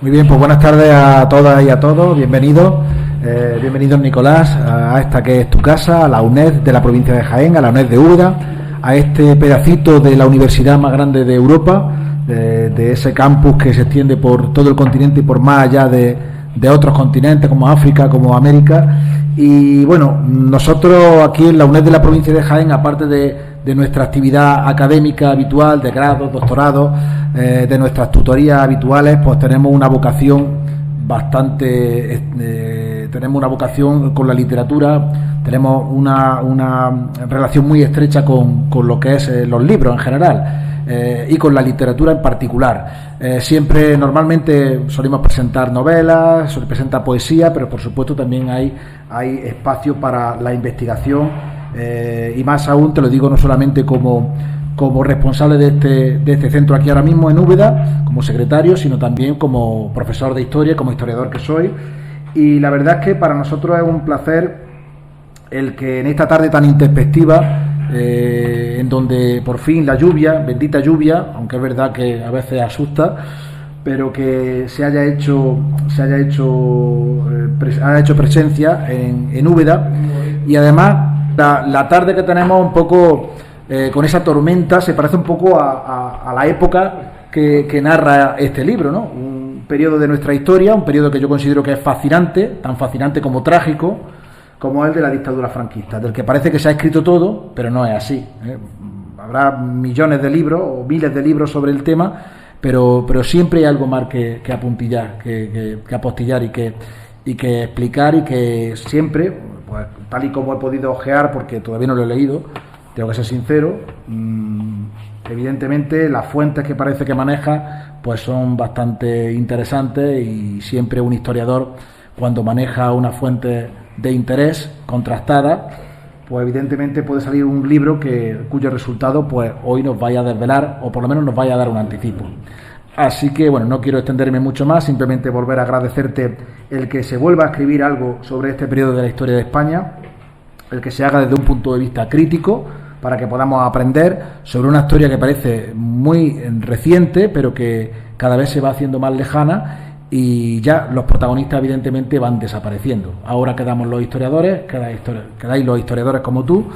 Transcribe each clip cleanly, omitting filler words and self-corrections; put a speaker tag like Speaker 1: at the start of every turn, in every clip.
Speaker 1: Muy bien, pues buenas tardes a todas y a todos, bienvenidos. Bienvenidos, Nicolás, a esta que es tu casa, a la UNED de la provincia de Jaén, a la UNED de Úbeda, a este pedacito de la universidad más grande de Europa, de ese campus que se extiende por todo el continente y por más allá de otros continentes como África, como América. Y bueno, nosotros aquí en la UNED de la provincia de Jaén, aparte de nuestra actividad académica habitual, de grados, doctorados, de nuestras tutorías habituales, pues tenemos una vocación tenemos una vocación con la literatura, tenemos una relación muy estrecha con lo que es los libros en general, y con la literatura en particular. Siempre, normalmente solemos presentar novelas, se presenta poesía, pero por supuesto también hay espacio para la investigación, y más aún, te lo digo no solamente como responsable de este centro aquí ahora mismo en Úbeda, como secretario, sino también como profesor de historia, como historiador que soy. Y la verdad es que para nosotros es un placer el que en esta tarde tan introspectiva, en donde por fin la lluvia, bendita lluvia, aunque es verdad que a veces asusta, pero que se haya hecho presencia en Úbeda. Y además la tarde que tenemos un poco con esa tormenta se parece un poco a la época que narra este libro, ¿no? Un periodo de nuestra historia, un periodo que yo considero que es fascinante, tan fascinante como trágico, como el de la dictadura franquista, del que parece que se ha escrito todo, pero no es así, ¿eh? Habrá millones de libros o miles de libros sobre el tema, pero siempre hay algo más que apuntillar, que apostillar y que explicar, y que siempre, pues, tal y como he podido ojear, porque todavía no lo he leído, tengo que ser sincero, evidentemente las fuentes que parece que maneja pues son bastante interesantes, y siempre un historiador, cuando maneja una fuente de interés contrastada, pues evidentemente puede salir un libro cuyo resultado pues hoy nos vaya a desvelar, o por lo menos nos vaya a dar un anticipo. Así que bueno, no quiero extenderme mucho más, simplemente volver a agradecerte el que se vuelva a escribir algo sobre este periodo de la historia de España, el que se haga desde un punto de vista crítico, para que podamos aprender sobre una historia que parece muy reciente, pero que cada vez se va haciendo más lejana, y ya los protagonistas evidentemente van desapareciendo. Ahora quedamos los historiadores, quedáis los historiadores como tú,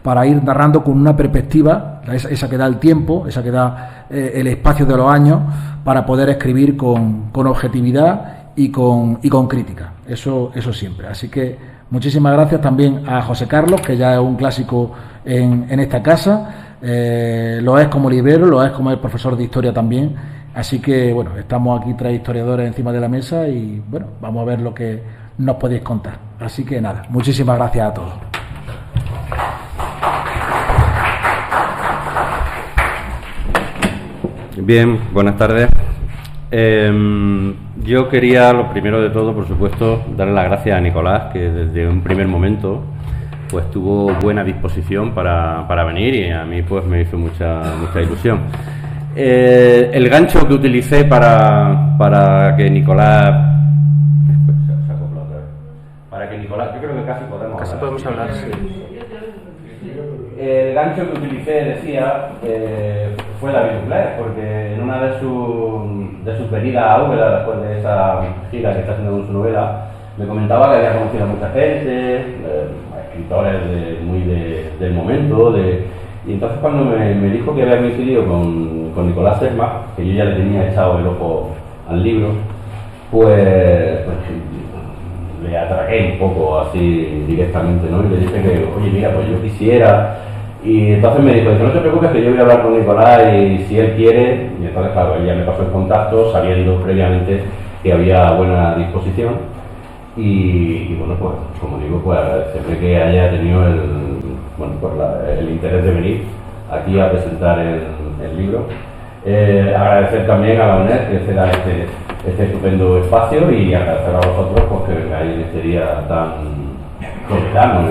Speaker 1: para ir narrando con una perspectiva, esa que da el tiempo, esa que da el espacio de los años, para poder escribir con objetividad y con crítica. Eso siempre. Así que muchísimas gracias también a José Carlos, que ya es un clásico en esta casa, lo es como librero, lo es como el profesor de historia también. Así que bueno, estamos aquí 3 historiadores encima de la mesa, y bueno, vamos a ver lo que nos podéis contar. Así que nada, muchísimas gracias a todos.
Speaker 2: Bien, buenas tardes. Yo quería, lo primero de todo, por supuesto, darle las gracias a Nicolás, que desde un primer momento pues tuvo buena disposición para venir, y a mí pues me hizo mucha ilusión. El gancho que utilicé para que Nicolás, yo creo que casi podemos hablar, sí. El gancho que utilicé, decía, fue David Duclés, porque en una de sus venidas a Úbeda, después de esa gira que está haciendo con su novela, me comentaba que había conocido a mucha gente, escritores del momento, y entonces cuando me dijo que había coincidido con Nicolás Sesma, que yo ya le tenía echado el ojo al libro, pues le atraqué un poco así directamente, ¿no? Y le dije que, oye, mira, pues yo quisiera. Y entonces me dijo, no te preocupes, que yo voy a hablar con Nicolás, y si él quiere. Y entonces, claro, ella me pasó el contacto sabiendo previamente que había buena disposición. Y bueno, pues como digo, pues agradecerle que haya tenido el interés de venir aquí a presentar el libro. Agradecer también a la UNED que se da este estupendo espacio, y agradecer a vosotros pues que vengáis en este día tan verano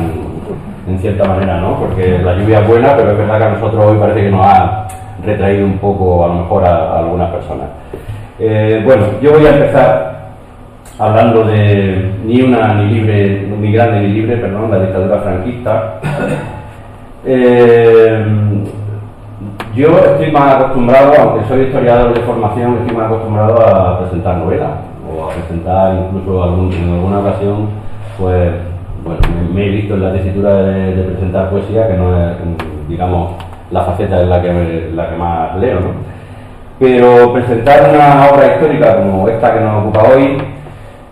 Speaker 2: en cierta manera, ¿no? Porque la lluvia es buena, pero es verdad que a nosotros hoy parece que nos ha retraído un poco a lo mejor a algunas personas. Bueno, yo voy a empezar hablando de ni grande ni libre, perdón, la dictadura franquista. Yo estoy más acostumbrado, aunque soy historiador de formación, estoy más acostumbrado a presentar novelas o a presentar incluso en alguna ocasión, pues, bueno, me he visto en la tesitura de presentar poesía, que no es, digamos, la faceta en la que más leo, ¿no? Pero presentar una obra histórica como esta que nos ocupa hoy,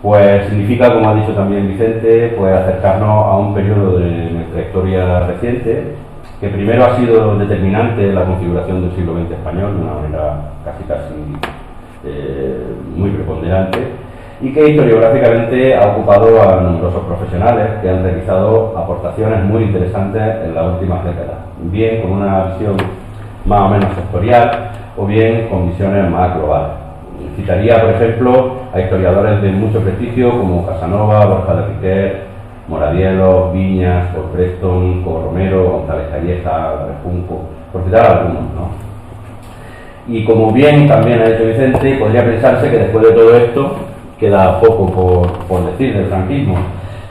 Speaker 2: pues significa, como ha dicho también Vicente, pues acercarnos a un periodo de nuestra historia reciente, que primero ha sido determinante en la configuración del siglo XX español, de una manera casi muy preponderante, y que historiográficamente ha ocupado a numerosos profesionales que han realizado aportaciones muy interesantes en las últimas décadas, bien con una visión más o menos sectorial o bien con visiones más globales. Citaría, por ejemplo, a historiadores de mucho prestigio como Casanova, Borja de Riquer, Moradiello, Viñas, Paul Preston, Cobo Romero, González Calleja, Junco, por citar algunos, ¿no? Y como bien también ha dicho Vicente, podría pensarse que después de todo esto queda poco por decir del franquismo.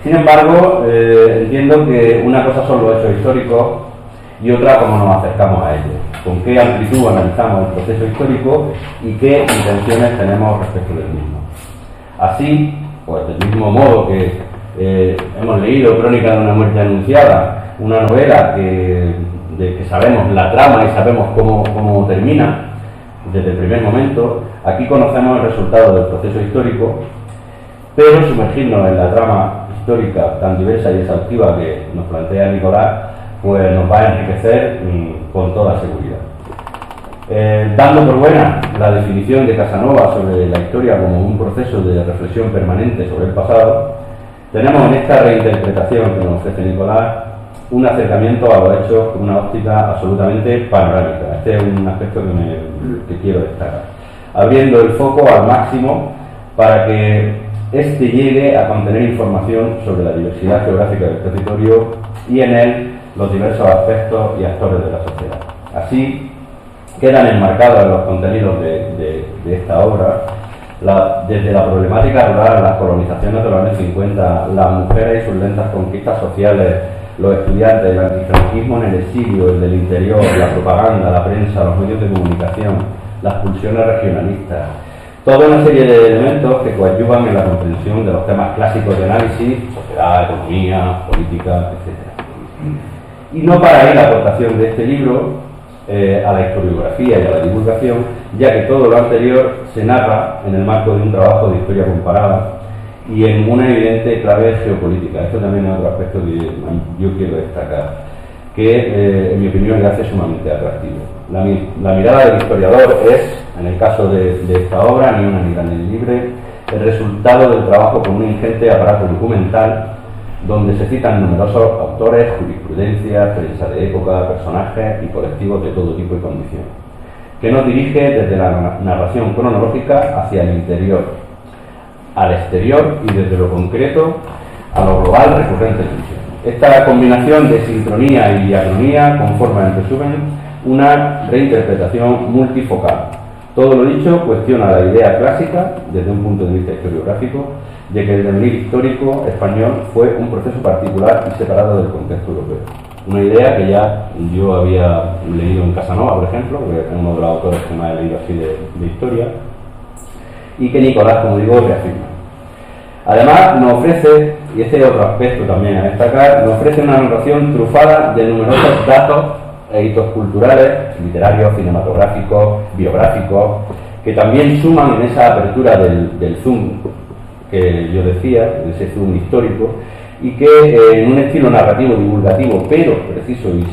Speaker 2: Sin embargo, entiendo que una cosa son los hechos históricos y otra cómo nos acercamos a ellos, con qué amplitud analizamos el proceso histórico y qué intenciones tenemos respecto del mismo. Así, pues del mismo modo que hemos leído Crónica de una muerte anunciada, una novela de que sabemos la trama y sabemos cómo termina desde el primer momento, aquí conocemos el resultado del proceso histórico, pero sumergirnos en la trama histórica tan diversa y exhaustiva que nos plantea Nicolás, pues nos va a enriquecer con toda seguridad. Dando por buena la definición de Casanova sobre la historia como un proceso de reflexión permanente sobre el pasado, tenemos en esta reinterpretación que nos ofrece Nicolás un acercamiento a los hechos con una óptica absolutamente panorámica. Este es un aspecto que quiero destacar, abriendo el foco al máximo para que éste llegue a contener información sobre la diversidad geográfica del territorio y en él los diversos aspectos y actores de la sociedad. Así quedan enmarcados en los contenidos de esta obra, desde la problemática rural, las colonizaciones de los años 50, las mujeres y sus lentas conquistas sociales, los estudiantes, el antifranquismo en el exilio, el del interior, la propaganda, la prensa, los medios de comunicación, las pulsiones regionalistas, toda una serie de elementos que coadyuvan en la comprensión de los temas clásicos de análisis, sociedad, economía, política, etc. Y no para ahí la aportación de este libro a la historiografía y a la divulgación, ya que todo lo anterior se narra en el marco de un trabajo de historia comparada y en una evidente clave geopolítica. Esto también es otro aspecto que yo quiero destacar, que en mi opinión le hace sumamente atractivo. La mirada del historiador es, en el caso de esta obra, Ni una ni grande ni libre, el resultado del trabajo con un ingente aparato documental donde se citan numerosos autores, jurisprudencia, prensa de época, personajes y colectivos de todo tipo y condición, que nos dirige desde la narración cronológica hacia el interior, al exterior y desde lo concreto a lo global recurrentemente. Esta combinación de sincronía y diacronía conforma, en resumen, una reinterpretación multifocal. Todo lo dicho cuestiona la idea clásica, desde un punto de vista historiográfico, de que el devenir histórico español fue un proceso particular y separado del contexto europeo. Una idea que ya yo había leído en Casanova, por ejemplo, que es uno de los autores que más he leído así de historia, y que Nicolás, como digo, reafirma. Además, nos ofrece, y este es otro aspecto también a destacar, nos ofrece una narración trufada de numerosos datos e hitos culturales, literarios, cinematográficos, biográficos, que también suman en esa apertura del zoom que yo decía, de ese zoom histórico, y que en un estilo narrativo divulgativo, pero preciso y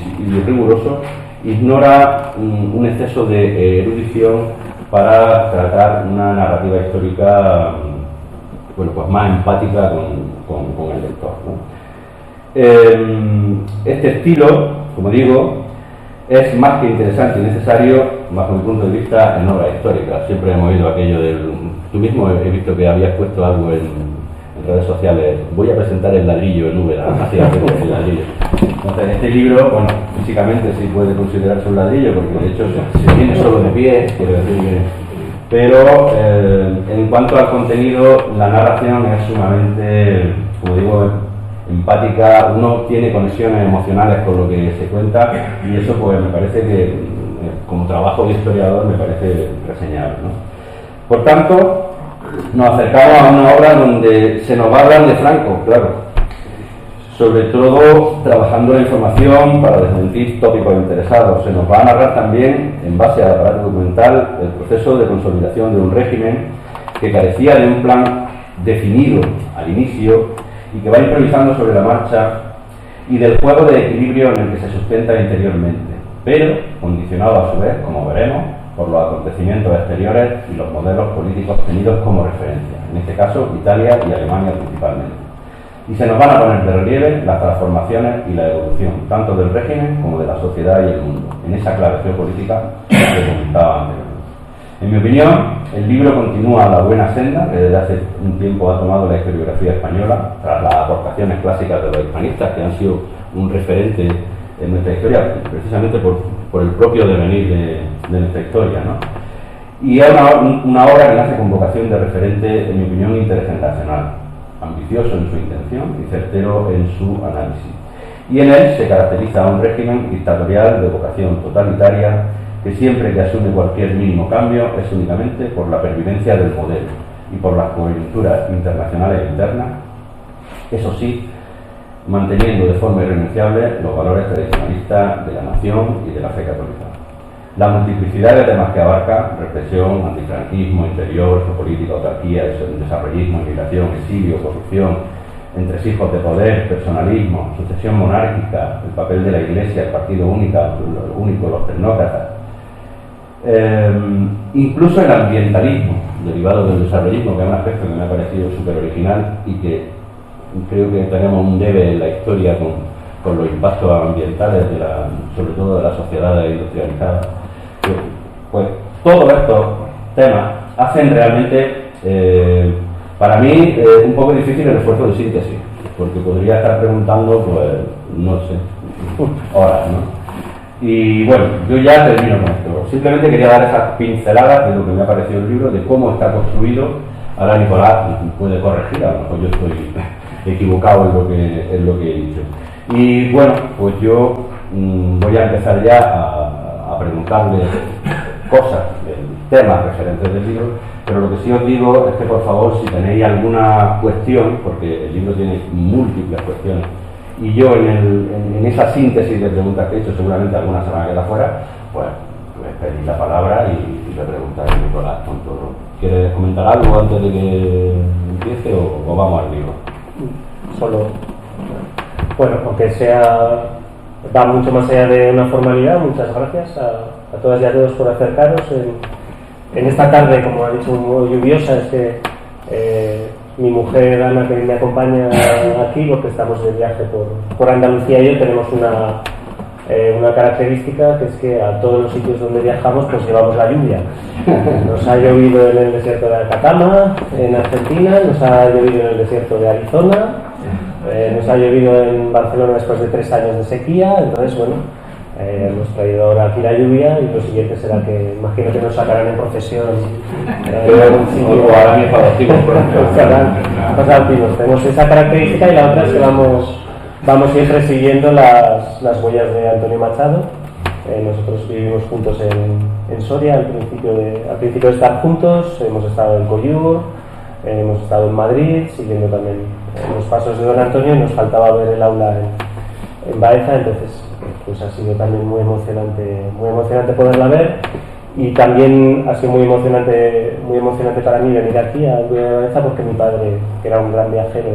Speaker 2: riguroso, ignora un exceso de erudición para tratar una narrativa histórica pues más empática con el lector, ¿no? Este estilo, como digo, es más que interesante y necesario, bajo mi punto de vista, en obras históricas. Siempre hemos oído aquello del... Tú mismo he visto que habías puesto algo en redes sociales. Voy a presentar el ladrillo en Úbeda, así el ladrillo. Entonces, este libro, bueno, físicamente sí puede considerarse un ladrillo, porque de hecho se tiene solo de pie, quiero decir que... Pero en cuanto al contenido, la narración es sumamente, como digo, empática. Uno tiene conexiones emocionales con lo que se cuenta y eso pues me parece que como trabajo de historiador me parece reseñable, ¿no? Por tanto, nos acercamos a una obra donde se nos va a hablar de Franco, claro, sobre todo trabajando la información para desmentir tópicos interesados. Se nos va a narrar también, en base al aparato documental, el proceso de consolidación de un régimen que carecía de un plan definido al inicio y que va improvisando sobre la marcha, y del juego de equilibrio en el que se sustenta interiormente, pero condicionado a su vez, como veremos, por los acontecimientos exteriores y los modelos políticos tenidos como referencia, en este caso Italia y Alemania principalmente. Y se nos van a poner de relieve las transformaciones y la evolución, tanto del régimen como de la sociedad y el mundo, en esa clave geopolítica que comentaba anteriormente. En mi opinión, el libro continúa la buena senda que desde hace un tiempo ha tomado la historiografía española, tras las aportaciones clásicas de los hispanistas, que han sido un referente en nuestra historia, precisamente por el propio devenir de nuestra historia, ¿no? Y es una obra que nace con vocación de referente, en mi opinión, intergeneracional, ambicioso en su intención y certero en su análisis. Y en él se caracteriza un régimen dictatorial de vocación totalitaria, que siempre que asume cualquier mínimo cambio es únicamente por la pervivencia del modelo y por las coyunturas internacionales e internas, eso sí, manteniendo de forma irrenunciable los valores tradicionalistas de la nación y de la fe católica. La multiplicidad de temas que abarca, represión, antifranquismo, interior, geopolítica, autarquía, desarrollismo, inmigración, exilio, corrupción, entresijos de poder, personalismo, sucesión monárquica, el papel de la Iglesia, el partido único, los tecnócratas, incluso el ambientalismo derivado del desarrollismo, que es un aspecto que me ha parecido súper original y que creo que tenemos un debe en la historia con los impactos ambientales, sobre todo de las sociedades industrializadas. Pues todos estos temas hacen realmente, para mí, un poco difícil el esfuerzo de síntesis, porque podría estar preguntando, pues, no sé, horas, ¿no? Y bueno, yo ya termino con esto. Simplemente quería dar esas pinceladas de lo que me ha parecido el libro, de cómo está construido. Ahora Nicolás puede corregir, a lo mejor yo estoy equivocado en lo que he dicho. Y bueno, pues yo voy a empezar ya a preguntarle cosas, temas referentes del libro, pero lo que sí os digo es que por favor, si tenéis alguna cuestión, porque el libro tiene múltiples cuestiones, y yo en esa síntesis de preguntas que he hecho, seguramente algunas se van a quedar fuera, pues pedís la palabra y le preguntáis a Nicolás con todo. ¿Quieres comentar algo antes de que empiece o vamos al libro?
Speaker 3: Solo, bueno, aunque va mucho más allá de una formalidad, muchas gracias a todas y a todos por acercaros en esta tarde, como ha dicho, muy lluviosa. Es que mi mujer Ana, que me acompaña aquí, porque estamos de viaje por Andalucía, y yo tenemos una característica, que es que a todos los sitios donde viajamos pues llevamos la lluvia. Nos ha llovido en el desierto de Atacama, en Argentina, nos ha llovido en el desierto de Arizona, nos ha llovido en Barcelona después de 3 años de sequía. Entonces, bueno, hemos traído ahora aquí la lluvia, y lo siguiente será que, imagino que nos sacarán en procesión. Tenemos esa característica, y la otra es que vamos siempre siguiendo las huellas de Antonio Machado. Nosotros vivimos juntos en Soria al principio de estar juntos. Hemos estado en Collioure, hemos estado en Madrid, siguiendo también los pasos de don Antonio, y nos faltaba ver el aula en Baeza. Entonces pues ha sido también muy emocionante poderla ver, y también ha sido muy emocionante para mí venir aquí a Baeza, porque mi padre, que era un gran viajero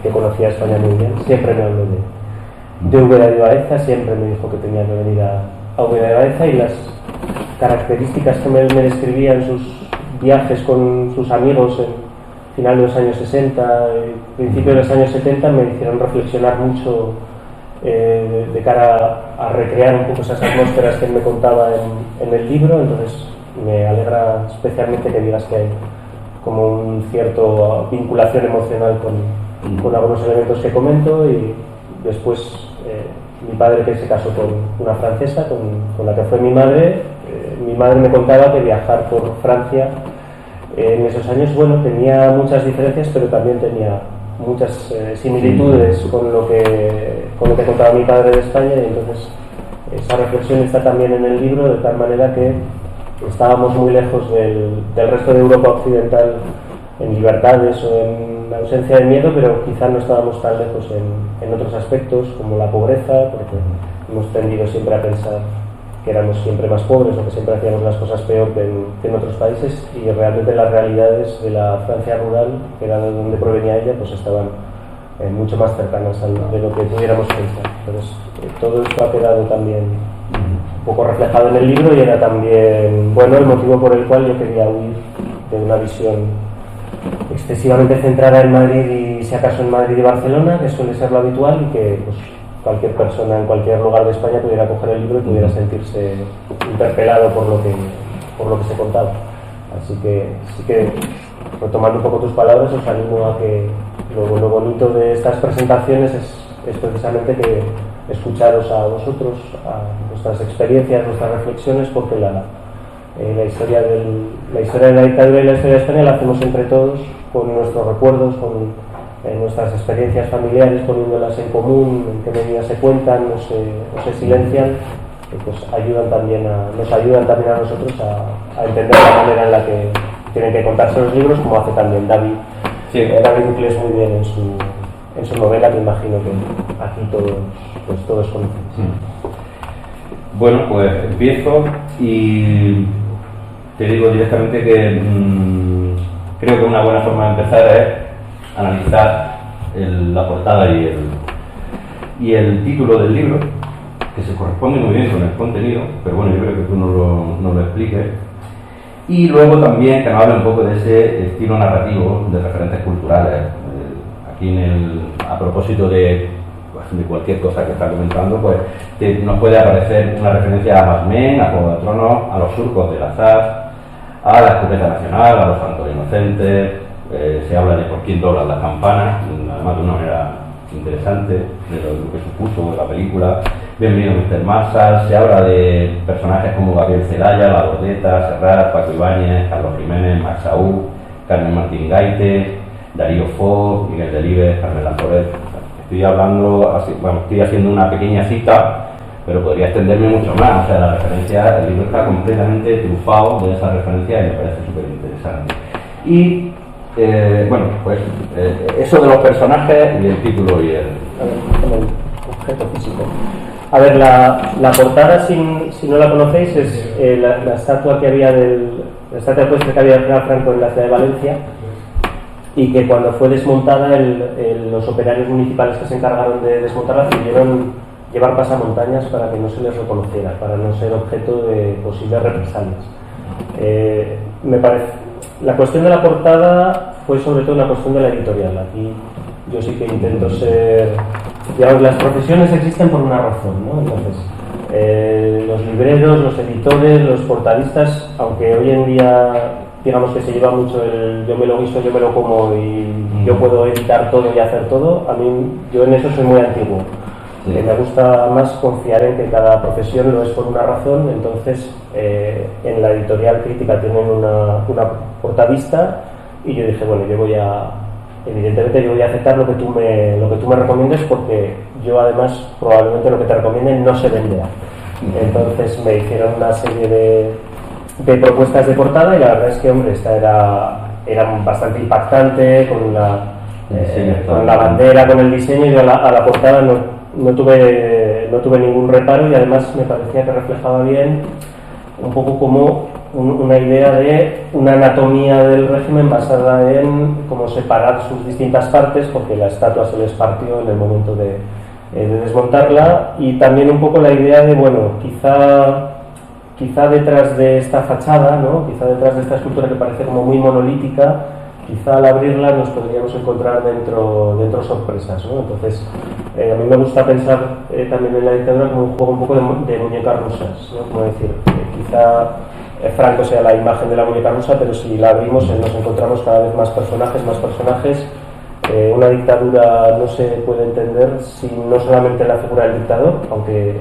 Speaker 3: que conocía España muy bien, siempre me habló de Úbeda de Baeza, siempre me dijo que tenía que venir a Úbeda de Baeza, y las características que me describía en sus viajes con sus amigos en final de los años 60, principio de los años 70, me hicieron reflexionar mucho de cara a recrear un poco esas atmósferas que él me contaba en el libro. Entonces me alegra especialmente que digas que hay como un cierto vinculación emocional con algunos elementos que comento. Y después mi padre, que se casó con una francesa con la que fue mi madre me contaba que viajar por Francia en esos años, bueno, tenía muchas diferencias, pero también tenía muchas similitudes con lo que contaba mi padre de España. Y entonces Esa reflexión está también en el libro, de tal manera que estábamos muy lejos del resto de Europa occidental en libertades o en ausencia de miedo, pero quizá no estábamos tan lejos en otros aspectos, como la pobreza, porque hemos tendido siempre a pensar que éramos siempre más pobres o que siempre hacíamos las cosas peor que en otros países, y realmente las realidades de la Francia rural, que era de donde provenía ella, pues estaban mucho más cercanas de lo que pudiéramos pensar. Entonces, todo esto ha quedado también un poco reflejado en el libro, y era también, bueno, el motivo por el cual yo quería huir de una visión excesivamente centrada en Madrid y, si acaso, en Madrid y Barcelona, que suele ser lo habitual, y que pues, cualquier persona en cualquier lugar de España pudiera coger el libro y pudiera sentirse interpelado por lo que se contaba. Así que, retomando un poco tus palabras, os animo a que lo bonito de estas presentaciones es precisamente que escucharos a vosotros, a vuestras experiencias, vuestras reflexiones, porque la historia de la dictadura y la historia de España la hacemos entre todos, con nuestros recuerdos, con nuestras experiencias familiares, poniéndolas en común, en qué medida se cuentan o se silencian, pues nos ayudan también a nosotros a entender la manera en la que tienen que contarse los libros, como hace también David. Sí. David Ucles muy bien en su novela, que imagino que aquí todos conocen.
Speaker 2: Sí. Bueno, pues empiezo y te digo directamente que creo que una buena forma de empezar es analizar la portada y el título del libro, que se corresponde muy bien con el contenido, pero bueno, yo creo que tú no lo expliques. Y luego también que nos hable un poco de ese estilo narrativo de referentes culturales. Aquí a propósito de cualquier cosa que está comentando, pues nos puede aparecer una referencia a Masmen, a Juego de Tronos, a los surcos de la SAS, a la escopeta nacional, a los santos inocentes. Se habla de por quién doblan las campanas, además de una manera interesante, de lo que supuso la película. Bienvenido Mr. Marshall. Se habla de personajes como Gabriel Celaya, La Bordeta, Serrat, Paco Ibáñez, Carlos Jiménez, Max Saúl, Carmen Martín Gaite, Darío Fo, Miguel Delibes, Carmen Laforet. Estoy haciendo una pequeña cita, pero podría extenderme mucho más. O sea, la referencia, el libro está completamente trufado de esa referencia y me parece súper interesante. Y eso de los personajes y el título y el
Speaker 3: objeto físico. A ver, la portada, si no la conocéis, es la estatua que había la estatua ecuestre que había de General Franco en la ciudad de Valencia, y que cuando fue desmontada, los operarios municipales que se encargaron de desmontarla decidieron llevar pasamontañas para que no se les reconociera, para no ser objeto de posibles represalias. Me parece, la cuestión de la portada fue sobre todo una cuestión de la editorial. Aquí yo sí que intento ser, digamos, las profesiones existen por una razón, ¿no? Entonces, los libreros, los editores, los portadistas, aunque hoy en día digamos que se lleva mucho el yo me lo guiso, yo me lo como y yo puedo editar todo y hacer todo, yo en eso soy muy antiguo. Sí. Me gusta más confiar en que cada profesión lo es por una razón. Entonces, en la editorial Crítica tienen una portadista, y yo dije, bueno, evidentemente yo voy a aceptar lo que tú me recomiendes, porque yo además probablemente lo que te recomienden no se venderá. Entonces me hicieron una serie de propuestas de portada, y la verdad es que, hombre, esta era bastante impactante, con la bandera, con el diseño, y a la portada no tuve ningún reparo, y además me parecía que reflejaba bien un poco como una idea de una anatomía del régimen basada en cómo separar sus distintas partes, porque la estatua se les partió en el momento de desmontarla, y también un poco la idea de, bueno, quizá detrás de esta fachada, ¿no? Quizá detrás de esta escultura que parece como muy monolítica, quizá al abrirla nos podríamos encontrar dentro sorpresas, ¿no? Entonces, a mí me gusta pensar también en la dictadura como un juego un poco de muñecas rusas, ¿no? Como decir, quizá Franco sea la imagen de la muñeca rusa, pero si la abrimos nos encontramos cada vez más personajes. Una dictadura no se puede entender sin no solamente la figura del dictador, aunque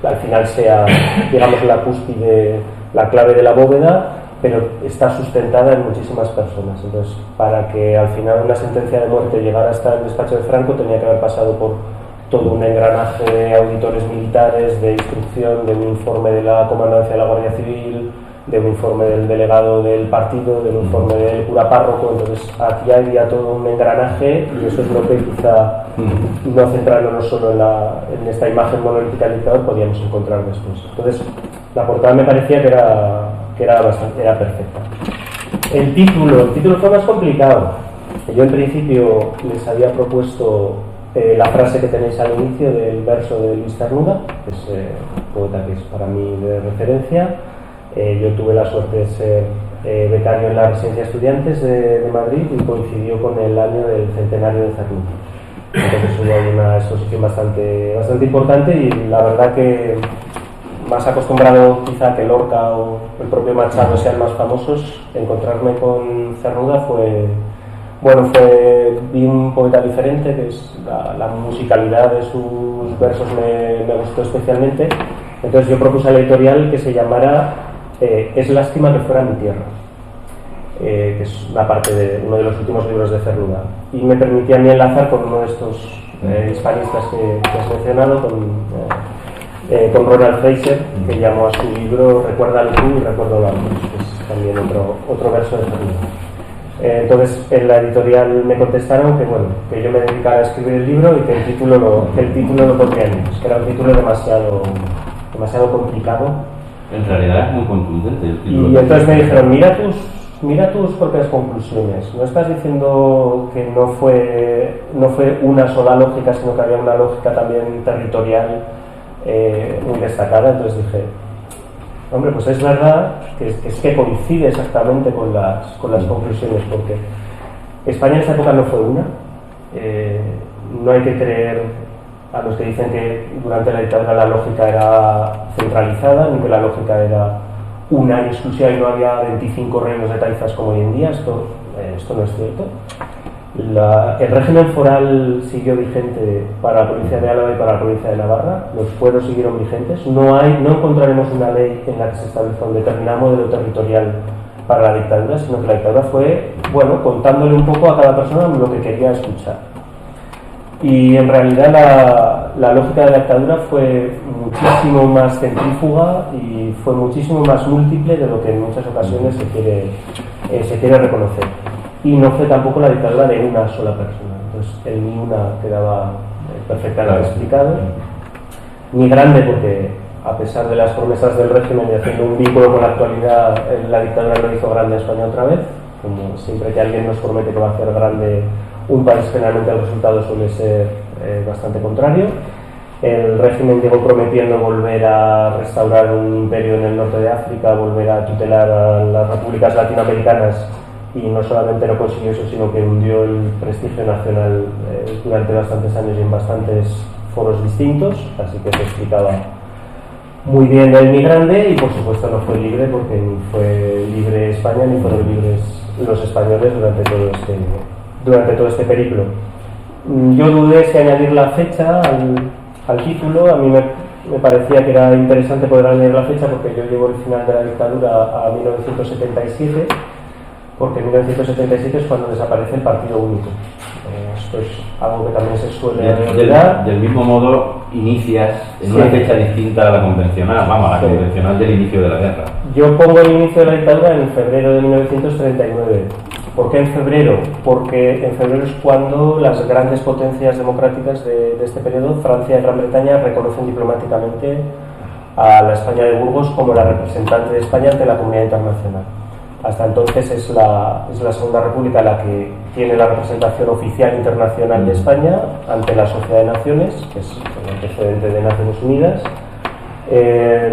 Speaker 3: al final sea, digamos, la cúspide, la clave de la bóveda, pero está sustentada en muchísimas personas. Entonces, para que al final una sentencia de muerte llegara hasta el despacho de Franco, tenía que haber pasado todo un engranaje de auditores militares, de instrucción, de un informe de la comandancia de la Guardia Civil, de un informe del delegado del partido, del informe del cura párroco. Entonces aquí había todo un engranaje, y eso es lo que quizá, no centrándonos solo en esta imagen monolítica del dictador, podíamos encontrar después. Entonces la portada me parecía que era perfecta. El título fue más complicado. Yo en principio les había propuesto la frase que tenéis al inicio del verso de Luis Cernuda, que es poeta que es para mí de referencia. Yo tuve la suerte de ser becario en la Residencia de Estudiantes de Madrid, y coincidió con el año del centenario de Cernuda. Entonces hubo ahí una exposición bastante importante, y la verdad que, más acostumbrado quizá que Lorca o el propio Machado sean más famosos, encontrarme con Cernuda vi un poeta diferente, que es la musicalidad de sus versos me gustó especialmente. Entonces yo propuse a la editorial que se llamara Es lástima que fuera mi tierra, que es una parte de uno de los últimos libros de Cernuda, y me permitía a mí enlazar con uno de estos hispanistas que has mencionado, con Ronald Fraser, que llamó a su libro Recuérdalo tú y recuerdo la luz, que es también otro verso de Cernuda. Entonces en la editorial me contestaron que yo me dedicara a escribir el libro, y que el título lo pondrían ellos, que era un título demasiado complicado.
Speaker 2: En realidad es muy contundente el título.
Speaker 3: Y entonces me dijeron, mira tus propias conclusiones. No estás diciendo que no fue una sola lógica, sino que había una lógica también territorial muy destacada. Entonces dije, hombre, pues es verdad que coincide exactamente con las conclusiones, porque España en esa época no fue una. No hay que creer a los que dicen que durante la dictadura la lógica era centralizada, ni que la lógica era una y exclusiva y no había 25 reinos de taifas como hoy en día. Esto no es cierto. El régimen foral siguió vigente para la provincia de Álava y para la provincia de Navarra. Los fueros siguieron vigentes. No encontraremos una ley en la que se establezca un determinado modelo territorial para la dictadura, sino que la dictadura fue, contándole un poco a cada persona lo que quería escuchar. Y en realidad la lógica de la dictadura fue muchísimo más centrífuga y fue muchísimo más múltiple de lo que en muchas ocasiones se quiere reconocer. Y no fue tampoco la dictadura de una sola persona. Entonces el ni una quedaba perfectamente explicado. Ni grande, porque a pesar de las promesas del régimen y haciendo un vínculo con la actualidad, la dictadura lo hizo grande a España otra vez. Como siempre que alguien nos promete que va a hacer grande un país, generalmente el resultado suele ser bastante contrario. El régimen llegó prometiendo volver a restaurar un imperio en el norte de África, volver a tutelar a las repúblicas latinoamericanas, y no solamente no consiguió eso, sino que hundió el prestigio nacional durante bastantes años y en bastantes foros distintos. Así que se explicaba muy bien el migrante, y por supuesto no fue libre, porque ni fue libre España ni fueron libres los españoles durante todo este periplo. Yo dudé si añadir la fecha al título. A mí me parecía que era interesante poder añadir la fecha, porque yo llevo el final de la dictadura a 1977, porque en 1977 es cuando desaparece el partido único. Esto es algo que también se suele olvidar.
Speaker 2: Del mismo modo, inicias en una fecha distinta a la convencional, la convencional del inicio de la guerra.
Speaker 3: Yo pongo el inicio de la dictadura en febrero de 1939. ¿Por qué en febrero? Porque en febrero es cuando las grandes potencias democráticas de este periodo, Francia y Gran Bretaña, reconocen diplomáticamente a la España de Burgos como la representante de España ante la comunidad internacional. Hasta entonces es la Segunda República la que tiene la representación oficial internacional de España ante la Sociedad de Naciones, que es el antecedente de Naciones Unidas.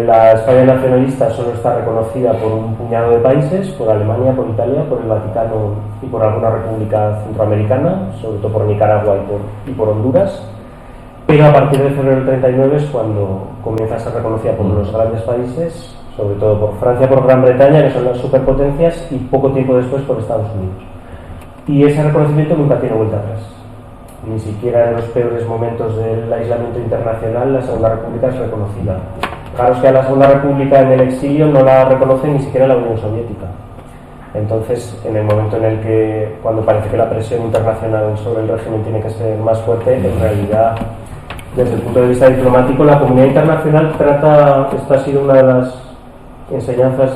Speaker 3: La España nacionalista solo está reconocida por un puñado de países, por Alemania, por Italia, por el Vaticano y por alguna república centroamericana, sobre todo por Nicaragua y por Honduras. Pero a partir de febrero del 39 es cuando comienza a ser reconocida por los grandes países, sobre todo por Francia, por Gran Bretaña, que son las superpotencias, y poco tiempo después por Estados Unidos. Y ese reconocimiento nunca tiene vuelta atrás. Ni siquiera en los peores momentos del aislamiento internacional la Segunda República es reconocida. Claro, es que a la Segunda República en el exilio no la reconoce ni siquiera la Unión Soviética. Entonces, en el momento en el que, cuando parece que la presión internacional sobre el régimen tiene que ser más fuerte, en realidad desde el punto de vista diplomático, la comunidad internacional trata, esto ha sido una de las enseñanzas,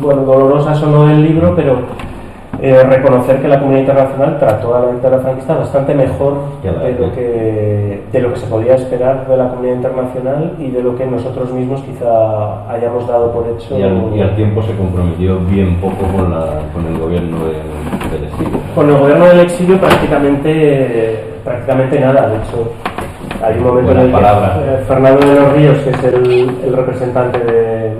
Speaker 3: bueno, dolorosas o no del libro, pero reconocer que la comunidad internacional trató a la dictadura franquista bastante mejor de lo que se podía esperar de la comunidad internacional y de lo que nosotros mismos quizá hayamos dado por hecho.
Speaker 2: Y al tiempo se comprometió bien poco con el gobierno del exilio.
Speaker 3: Con el gobierno del exilio prácticamente nada. De hecho, hay un momento en el que Fernando de los Ríos, que es el representante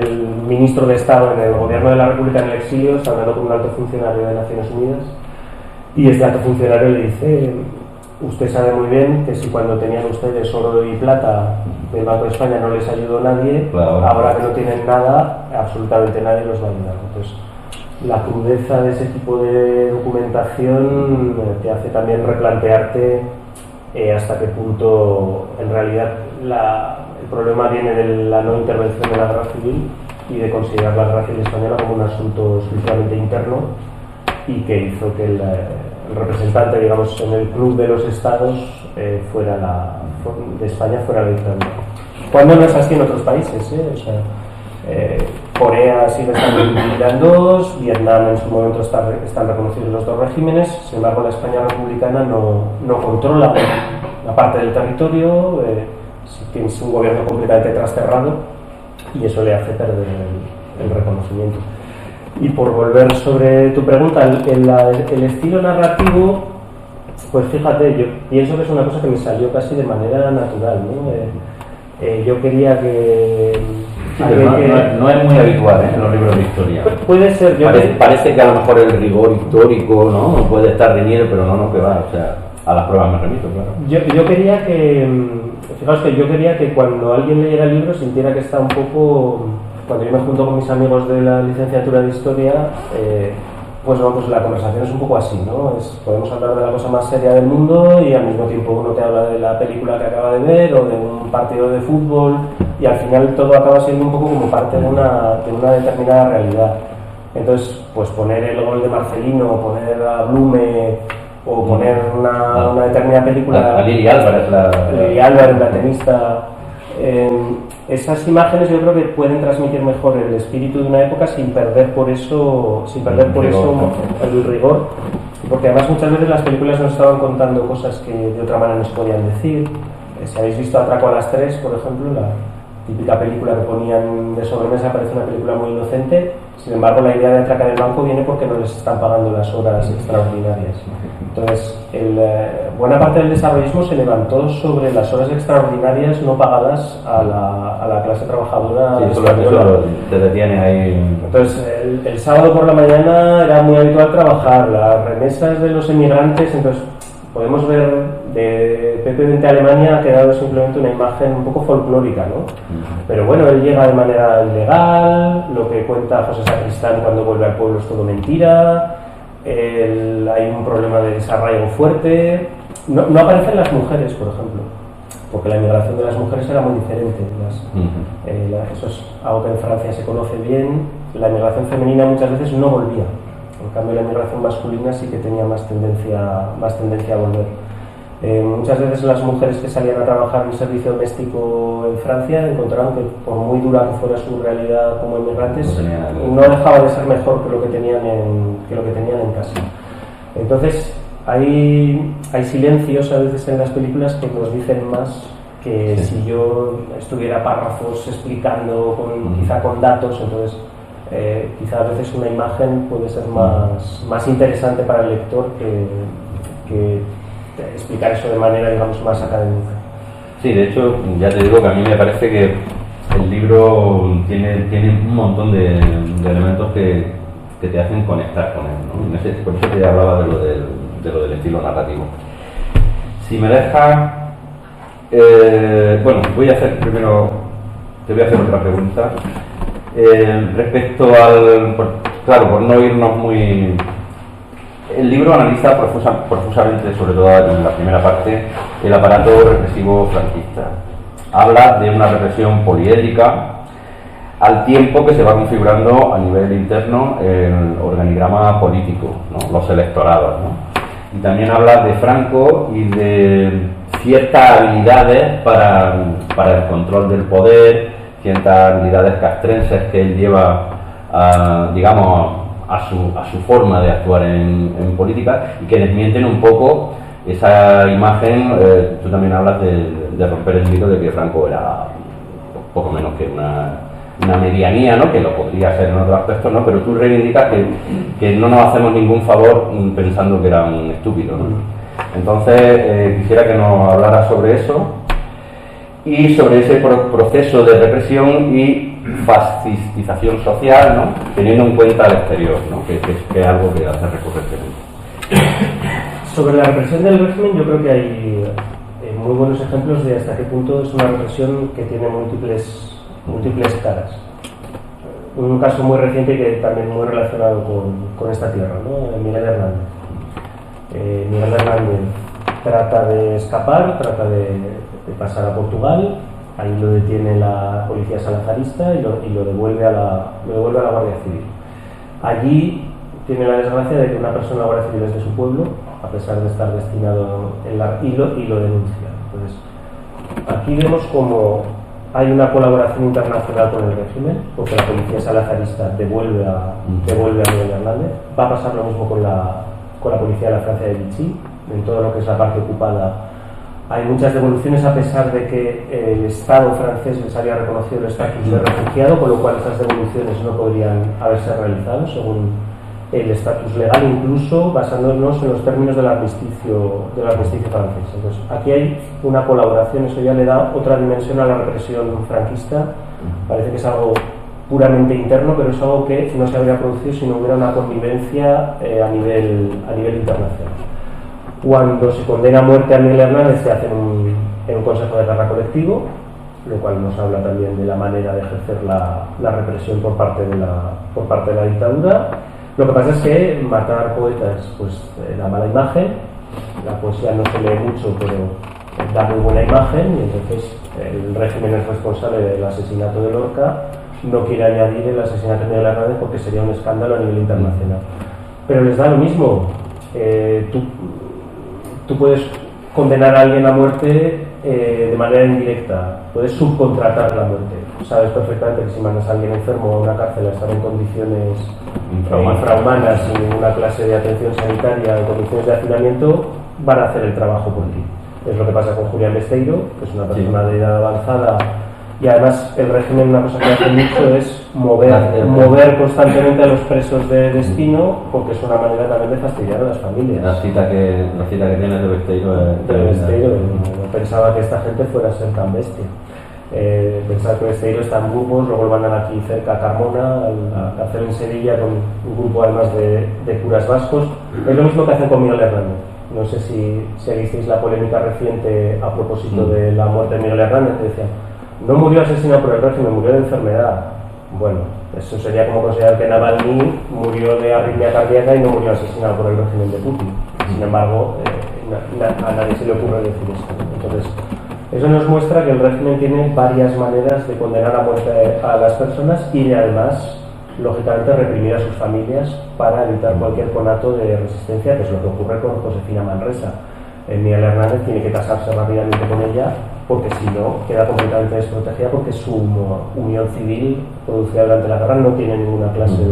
Speaker 3: el ministro de Estado en el gobierno de la República en el exilio, está hablando con un alto funcionario de Naciones Unidas, y este alto funcionario le dice: usted sabe muy bien que si cuando tenían ustedes oro y plata del Banco de España no les ayudó nadie, claro, ahora que no tienen nada, absolutamente nadie los va a ayudar. Entonces, la crudeza de ese tipo de documentación te hace también replantearte hasta qué punto en realidad el problema viene de la no intervención de la guerra civil y de considerar la guerra civil española como un asunto exclusivamente interno, y que hizo que el representante, digamos, en el club de los estados de España fuera la dictadura. Cuando no es así en otros países, o sea, Corea sigue estando dividida en dos, Vietnam en su momento están reconocidos los dos regímenes, sin embargo la España republicana no controla la parte del territorio, tienes un gobierno completamente trasterrado y eso le hace perder el reconocimiento. Y por volver sobre tu pregunta, el estilo narrativo, pues fíjate, yo pienso que es una cosa que me salió casi de manera natural, ¿no? Yo quería que...
Speaker 2: Sí, pero no es muy habitual en los libros de historia.
Speaker 3: Puede ser.
Speaker 2: Parece que a lo mejor el rigor histórico no puede estar reñido, pero no que va, o sea, a las pruebas me remito, claro.
Speaker 3: Yo quería que, fijaos que yo quería que cuando alguien leyera el libro sintiera que está un poco, cuando yo me junto con mis amigos de la licenciatura de historia, pues la conversación es un poco así, ¿no? Podemos hablar de la cosa más seria del mundo y al mismo tiempo uno te habla de la película que acaba de ver o de un partido de fútbol, y al final todo acaba siendo un poco como parte de una determinada realidad. Entonces, pues poner el gol de Marcelino, o poner a Blume, o poner una determinada película...
Speaker 2: A Lili Álvarez,
Speaker 3: la tenista... esas imágenes yo creo que pueden transmitir mejor el espíritu de una época sin perder por eso el rigor, porque además muchas veces las películas nos estaban contando cosas que de otra manera no se podían decir. Si habéis visto Atraco a las 3, por ejemplo, la típica película que ponían de sobremesa, parece una película muy inocente, sin embargo la idea de atracar el banco viene porque no les están pagando las horas extraordinarias. Entonces, buena parte del desarrollismo se levantó sobre las horas extraordinarias no pagadas a la clase trabajadora.
Speaker 2: Sí, eso te detiene ahí.
Speaker 3: Entonces, el sábado por la mañana era muy habitual trabajar, las remesas de los emigrantes, entonces podemos ver de Pepe Vente a Alemania ha quedado simplemente una imagen un poco folclórica, ¿no? Pero bueno, él llega de manera ilegal, lo que cuenta José Sacristán cuando vuelve al pueblo es todo mentira, hay un problema de desarraigo fuerte, no aparecen las mujeres, por ejemplo, porque la inmigración de las mujeres era muy diferente. Eso es algo que en Francia se conoce bien, la inmigración femenina muchas veces no volvía. En cambio, la inmigración masculina sí que tenía más tendencia a volver. Muchas veces las mujeres que salían a trabajar en el servicio doméstico en Francia encontraron que, por muy dura que fuera su realidad como inmigrantes, no dejaba de ser mejor que lo que tenían en casa. Entonces, hay silencios a veces en las películas que nos dicen más que si yo estuviera párrafos explicando, quizá con datos, entonces... quizá a veces una imagen puede ser más interesante para el lector que explicar eso de manera, digamos, más académica.
Speaker 2: Sí, de hecho, ya te digo que a mí me parece que el libro tiene un montón de elementos que te hacen conectar con él, ¿no? Por eso te hablaba de lo del estilo narrativo. Si me dejas, bueno, te voy a hacer otra pregunta. Respecto por no irnos muy... El libro analiza profusamente, sobre todo en la primera parte, el aparato represivo franquista. Habla de una represión poliédrica al tiempo que se va configurando a nivel interno el organigrama político, ¿no? Los electorados, ¿no? Y también habla de Franco y de ciertas habilidades para el control del poder, ciertas habilidades castrenses que él lleva a su forma de actuar en política, y que desmienten un poco esa imagen. Tú también hablas de romper el mito de que Franco era poco menos que una medianía, ¿no? Que lo podría ser en otros aspectos, ¿no? Pero tú reivindicas que no nos hacemos ningún favor pensando que era un estúpido, ¿no? Entonces quisiera que nos hablara sobre eso y sobre ese proceso de represión y fascistización social, ¿no? Teniendo en cuenta el exterior, ¿no? Que es algo que hace recurrentemente.
Speaker 3: Sobre la represión del régimen, yo creo que hay muy buenos ejemplos de hasta qué punto es una represión que tiene múltiples caras. Un caso muy reciente que también muy relacionado con esta tierra, ¿no? Miguel Hernández. Miguel Hernández trata de escapar, trata de pasar a Portugal, ahí lo detiene la policía salazarista y lo devuelve a la Guardia Civil. Allí tiene la desgracia de que una persona de la Guardia Civil es de su pueblo, a pesar de estar destinado en y lo denuncia. Entonces, aquí vemos como hay una colaboración internacional con el régimen, porque la policía salazarista devuelve a Miguel Hernández. Va a pasar lo mismo con la policía de la Francia de Vichy, en todo lo que es la parte ocupada. Hay muchas devoluciones a pesar de que el Estado francés les había reconocido el estatus de refugiado, con lo cual esas devoluciones no podrían haberse realizado según el estatus legal, incluso basándonos en los términos del armisticio francés. Entonces, aquí hay una colaboración, eso ya le da otra dimensión a la represión franquista. Parece que es algo puramente interno, pero es algo que no se habría producido si no hubiera una convivencia a nivel internacional. Cuando se condena a muerte a Miguel Hernández, se hace en un consejo de guerra colectivo, lo cual nos habla también de la manera de ejercer la represión por parte de la dictadura. Lo que pasa es que matar poetas pues da mala imagen, la poesía no se lee mucho, pero da muy buena imagen, y entonces el régimen es responsable del asesinato de Lorca, no quiere añadir el asesinato de Miguel Hernández porque sería un escándalo a nivel internacional. Pero les da lo mismo. Tú puedes condenar a alguien a muerte de manera indirecta, puedes subcontratar la muerte. Sabes perfectamente que si mandas a alguien enfermo a una cárcel a estar en condiciones infrahumanas, sin ninguna clase de atención sanitaria, en condiciones de hacinamiento, van a hacer el trabajo por ti. Es lo que pasa con Julián Besteiro, que es una persona de edad avanzada, y además el régimen, una cosa que hace mucho es mover constantemente a los presos de destino, porque es una manera también de fastidiar a las familias.
Speaker 2: La cita que tienes de Besteiro
Speaker 3: no pensaba que esta gente fuera a ser tan bestia. Pensar que Besteiro está en grupos, luego lo mandan aquí cerca a Carmona, a la cárcel en Sevilla, con un grupo además de curas vascos. Es lo mismo que hacen con Miguel Hernández. No sé si seguisteis la polémica reciente a propósito de la muerte de Miguel Hernández, que decían: no murió asesinado por el régimen, murió de enfermedad. Bueno, eso sería como considerar que Navalny murió de arritmia cardíaca y no murió asesinado por el régimen de Putin. Sin embargo, a nadie se le ocurre decir esto. Entonces, eso nos muestra que el régimen tiene varias maneras de condenar a muerte a las personas y además, lógicamente, reprimir a sus familias para evitar cualquier conato de resistencia, que es lo que ocurre con Josefina Manresa. Miguel Hernández tiene que casarse rápidamente con ella, porque si no queda completamente desprotegida, porque su unión civil producida durante la guerra no tiene ninguna clase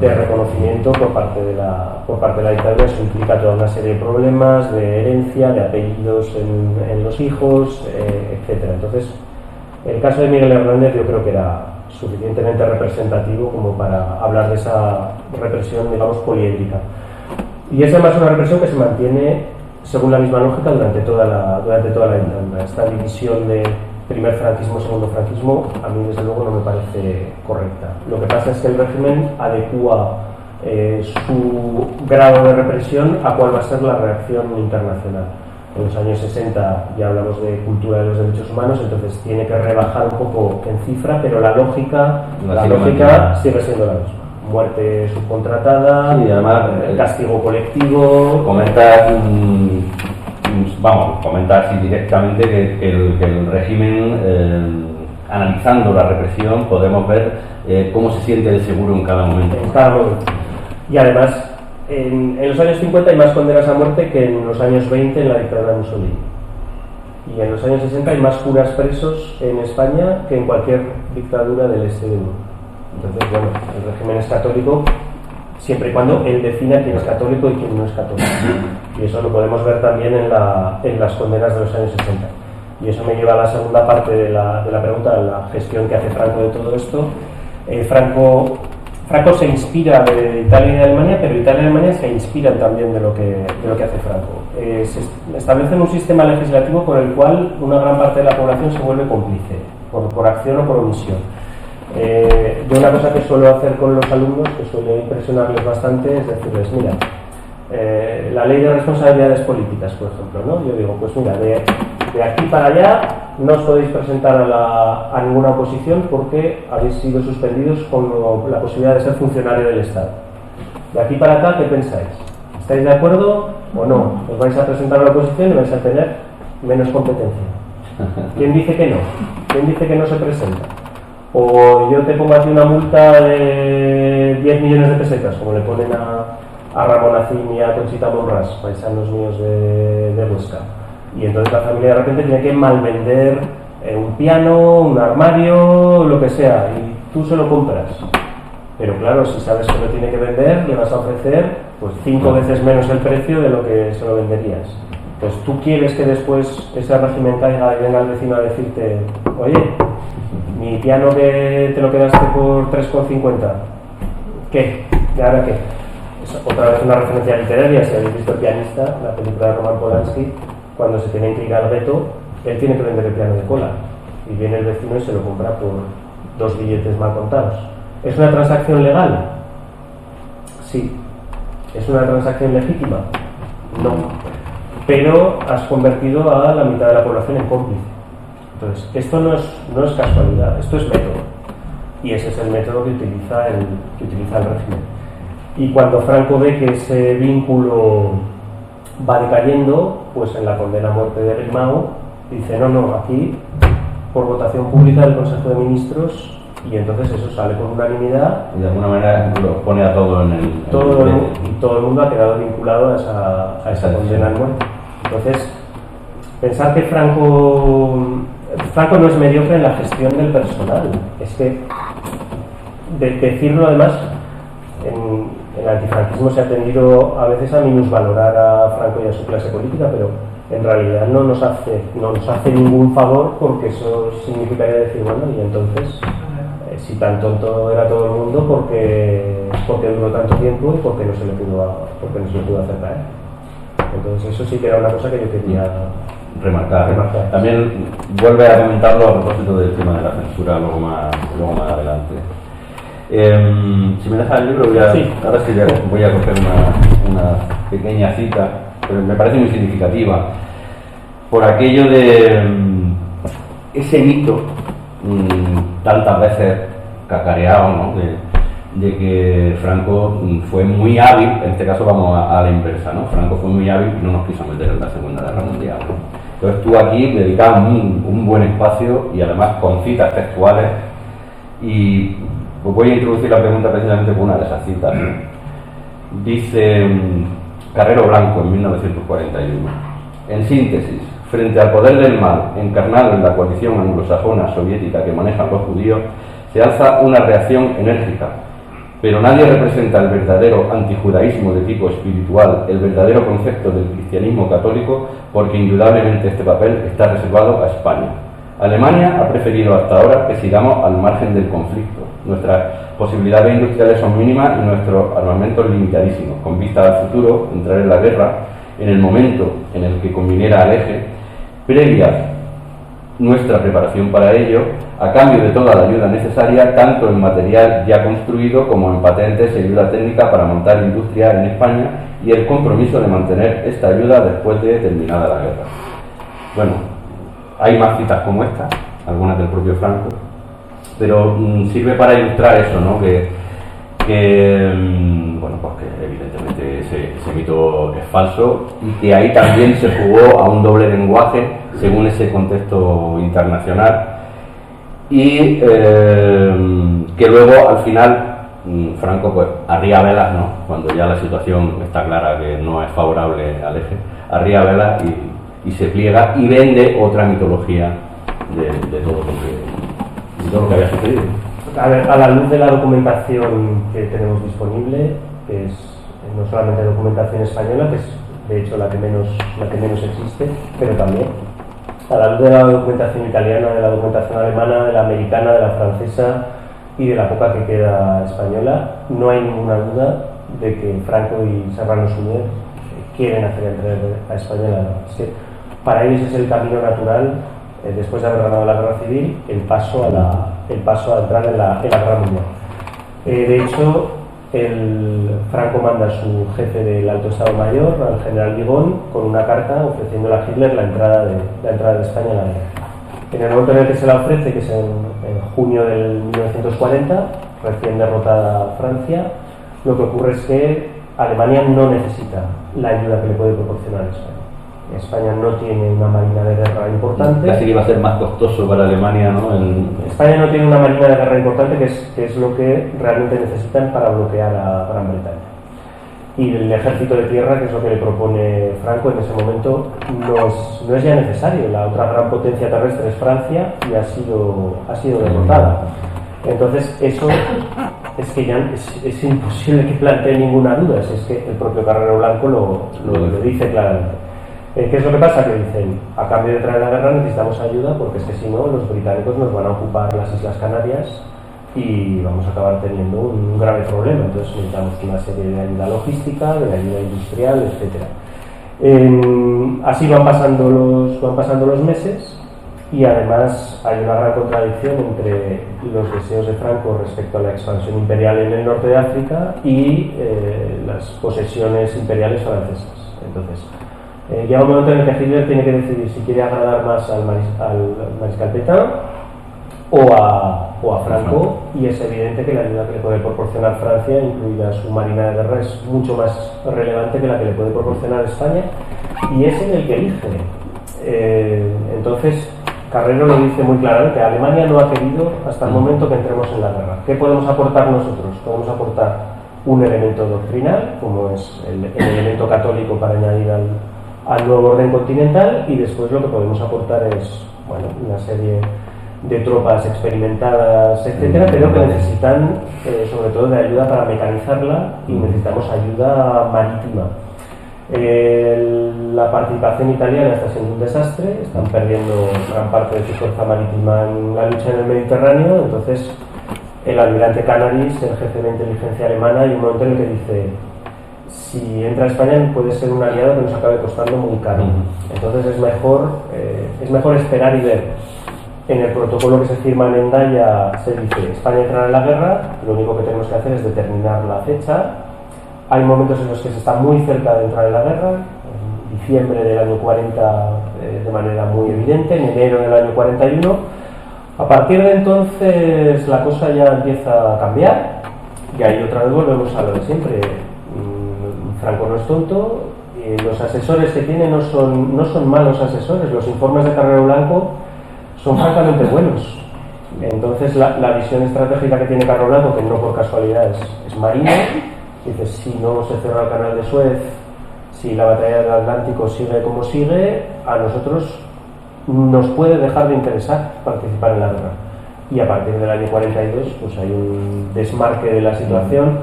Speaker 3: de reconocimiento por parte de la dictadura. Eso implica toda una serie de problemas de herencia, de apellidos en los hijos, etcétera. Entonces, el caso de Miguel Hernández yo creo que era suficientemente representativo como para hablar de esa represión, digamos, poliédrica. Y es además una represión que se mantiene según la misma lógica durante toda la dictadura. Esta división de primer franquismo, segundo franquismo, a mí desde luego no me parece correcta. Lo que pasa es que el régimen adecúa su grado de represión a cuál va a ser la reacción internacional. En los años 60 ya hablamos de cultura de los derechos humanos, entonces tiene que rebajar un poco en cifra, pero la lógica sigue siendo la misma. Muerte subcontratada,
Speaker 2: sí, además,
Speaker 3: castigo colectivo.
Speaker 2: Comentar así directamente que el régimen, analizando la represión, podemos ver cómo se siente de seguro en cada momento.
Speaker 3: En cada momento. Y además, en los años 50 hay más condenas a muerte que en los años 20 en la dictadura de Mussolini. Y en los años 60 hay más curas presos en España que en cualquier dictadura del este de Europa. Entonces, bueno, el régimen es católico siempre y cuando él defina quién es católico y quién no es católico. Y eso lo podemos ver también en las condenas de los años 60. Y eso me lleva a la segunda parte de la pregunta, a la gestión que hace Franco de todo esto. Franco se inspira de Italia y de Alemania, pero Italia y Alemania se inspiran también de lo que hace Franco. Se establece un sistema legislativo por el cual una gran parte de la población se vuelve cómplice, por acción o por omisión. Yo una cosa que suelo hacer con los alumnos, que suele impresionarles bastante, es decirles, mira, la ley de responsabilidades políticas, por ejemplo, ¿no? Yo digo, pues mira, de aquí para allá no os podéis presentar a ninguna oposición porque habéis sido suspendidos con la posibilidad de ser funcionario del Estado. De aquí para acá, ¿qué pensáis? ¿Estáis de acuerdo o no? ¿Os vais a presentar a la oposición y vais a tener menos competencia? ¿Quién dice que no? ¿Quién dice que no se presenta? O yo te pongo aquí una multa de 10 millones de pesetas, como le ponen a Ramón Acín y a Conchita Monras, paisanos míos de Huesca. Y entonces la familia de repente tiene que malvender un piano, un armario, lo que sea, y tú se lo compras. Pero claro, si sabes que lo tiene que vender, le vas a ofrecer pues 5 veces menos el precio de lo que se lo venderías. Pues tú quieres que después ese régimen caiga y venga el vecino a decirte, oye, mi piano que te lo quedaste por 3,50, ¿qué? ¿Y ahora qué? Es otra vez una referencia literaria. Si habéis visto El pianista, la película de Roman Polanski, cuando se tienen que ir al gueto, él tiene que vender el piano de cola y viene el vecino y se lo compra por 2 billetes mal contados. ¿Es una transacción legal? Sí. ¿Es una transacción legítima? No. Pero has convertido a la mitad de la población en cómplice. Entonces, esto no es casualidad, esto es método. Y ese es el método que utiliza el régimen. Y cuando Franco ve que ese vínculo va decayendo, pues en la condena a muerte de Grimao dice, no, aquí por votación pública del Consejo de Ministros, y entonces eso sale con unanimidad.
Speaker 2: Y de alguna manera lo pone a todo en el...
Speaker 3: todo el mundo ha quedado vinculado a esa condena a muerte. Entonces, pensar que Franco no es mediocre en la gestión del personal. Es que, decirlo además, en el antifranquismo se ha tendido a veces a minusvalorar a Franco y a su clase política, pero en realidad no nos hace ningún favor, porque eso significaría decir, bueno, y entonces, si tan tonto era todo el mundo, porque duró tanto tiempo y porque no se le pudo hacer caer. Entonces eso sí que era una cosa que yo quería
Speaker 2: remarcar. También vuelve a comentarlo a propósito del tema de la censura luego más adelante. Si me dejas el libro, ahora sí voy a coger una pequeña cita, pero me parece muy significativa, por aquello de ese mito tantas veces cacareado, ¿no? de que Franco fue muy hábil. En este caso vamos a la inversa, ¿no? Franco fue muy hábil y no nos quiso meter en la Segunda Guerra Mundial, ¿no? Entonces tú aquí dedicas un buen espacio y además con citas textuales, y pues voy a introducir la pregunta precisamente con una de esas citas, ¿no? Dice Carrero Blanco en 1941, en síntesis, frente al poder del mal encarnado en la coalición anglosajona soviética que manejan los judíos, se alza una reacción enérgica, pero nadie representa el verdadero antijudaísmo de tipo espiritual, el verdadero concepto del cristianismo católico, porque indudablemente este papel está reservado a España. Alemania ha preferido hasta ahora que sigamos al margen del conflicto. Nuestras posibilidades industriales son mínimas y nuestros armamentos limitadísimos. Con vista al futuro, entrar en la guerra, en el momento en el que conviniera al eje, previa nuestra preparación para ello, a cambio de toda la ayuda necesaria, tanto en material ya construido como en patentes y ayuda técnica para montar industria en España, y el compromiso de mantener esta ayuda después de terminada la guerra. Bueno, hay más citas como esta, algunas del propio Franco, pero sirve para ilustrar eso, ¿no? Que evidentemente ese mito es falso, y que ahí también se jugó a un doble lenguaje según ese contexto internacional, y que luego al final Franco pues arría velas, ¿no? Cuando ya la situación está clara que no es favorable al eje, arría velas y se pliega y vende otra mitología de todo lo que había sucedido.
Speaker 3: A ver, a la luz de la documentación que tenemos disponible, que es no solamente documentación española, que es de hecho la que menos existe, pero también a la luz de la documentación italiana, de la documentación alemana, de la americana, de la francesa y de la poca que queda española, no hay ninguna duda de que Franco y Serrano Suñer quieren hacer entrar a España en la guerra. Es que para ellos es el camino natural, después de haber ganado la guerra civil, el paso a entrar en la guerra mundial. De hecho, Franco manda a su jefe del Alto Estado Mayor, al general Vigón, con una carta ofreciéndole a Hitler la entrada de España en la guerra. En el momento en el que se la ofrece, que es en junio del 1940, recién derrotada Francia, lo que ocurre es que Alemania no necesita la ayuda que le puede proporcionar España. España no tiene una marina de guerra importante.
Speaker 2: Casi que iba a ser más costoso para Alemania, ¿no?
Speaker 3: España no tiene una marina de guerra importante, que es lo que realmente necesitan para bloquear a Gran Bretaña. Y el ejército de tierra, que es lo que le propone Franco en ese momento, no es ya necesario. La otra gran potencia terrestre es Francia y ha sido derrotada. Entonces eso es que ya es imposible que plantee ninguna duda. Es que el propio Carrero Blanco lo dice claramente. ¿Qué es lo que pasa? Que dicen, a cambio de traer la guerra necesitamos ayuda, porque es que si no, los británicos nos van a ocupar las Islas Canarias y vamos a acabar teniendo un grave problema. Entonces necesitamos una serie de ayuda logística, de ayuda industrial, etc. Así van pasando los meses, y además hay una gran contradicción entre los deseos de Franco respecto a la expansión imperial en el norte de África y las posesiones imperiales francesas. Entonces, llega un momento en el que Hitler tiene que decidir si quiere agradar más al mariscal Pétain o a Franco, y es evidente que la ayuda que le puede proporcionar Francia, incluida su marina de guerra, es mucho más relevante que la que le puede proporcionar España, y es en el que elige. Entonces, Carrero lo dice muy claramente: Alemania no ha querido hasta el momento que entremos en la guerra. ¿Qué podemos aportar nosotros? Podemos aportar un elemento doctrinal, como es el elemento católico para añadir al nuevo orden continental, y después lo que podemos aportar es, bueno, una serie de tropas experimentadas, etcétera, pero que necesitan sobre todo de ayuda para mecanizarla, y necesitamos ayuda marítima. La participación italiana está siendo un desastre, están perdiendo gran parte de su fuerza marítima en la lucha en el Mediterráneo. Entonces el almirante Canaris, el jefe de inteligencia alemana, hay un momento en el que dice: si entra a España puede ser un aliado que nos acabe costando muy caro. Entonces es mejor esperar y ver. En el protocolo que se firma en Hendaya se dice: España entrará en la guerra, lo único que tenemos que hacer es determinar la fecha. Hay momentos en los que se está muy cerca de entrar en la guerra, en diciembre del año 40 de manera muy evidente, en enero del año 41. A partir de entonces la cosa ya empieza a cambiar, y ahí otra vez volvemos a lo de siempre. Franco no es tonto, los asesores que tiene no son malos asesores. Los informes de Carrero Blanco son francamente buenos. Entonces la visión estratégica que tiene Carrero Blanco, que no por casualidad es marino, dice: si no se cierra el canal de Suez, si la batalla del Atlántico sigue como sigue, a nosotros nos puede dejar de interesar participar en la guerra. Y a partir del año 42 pues hay un desmarque de la situación.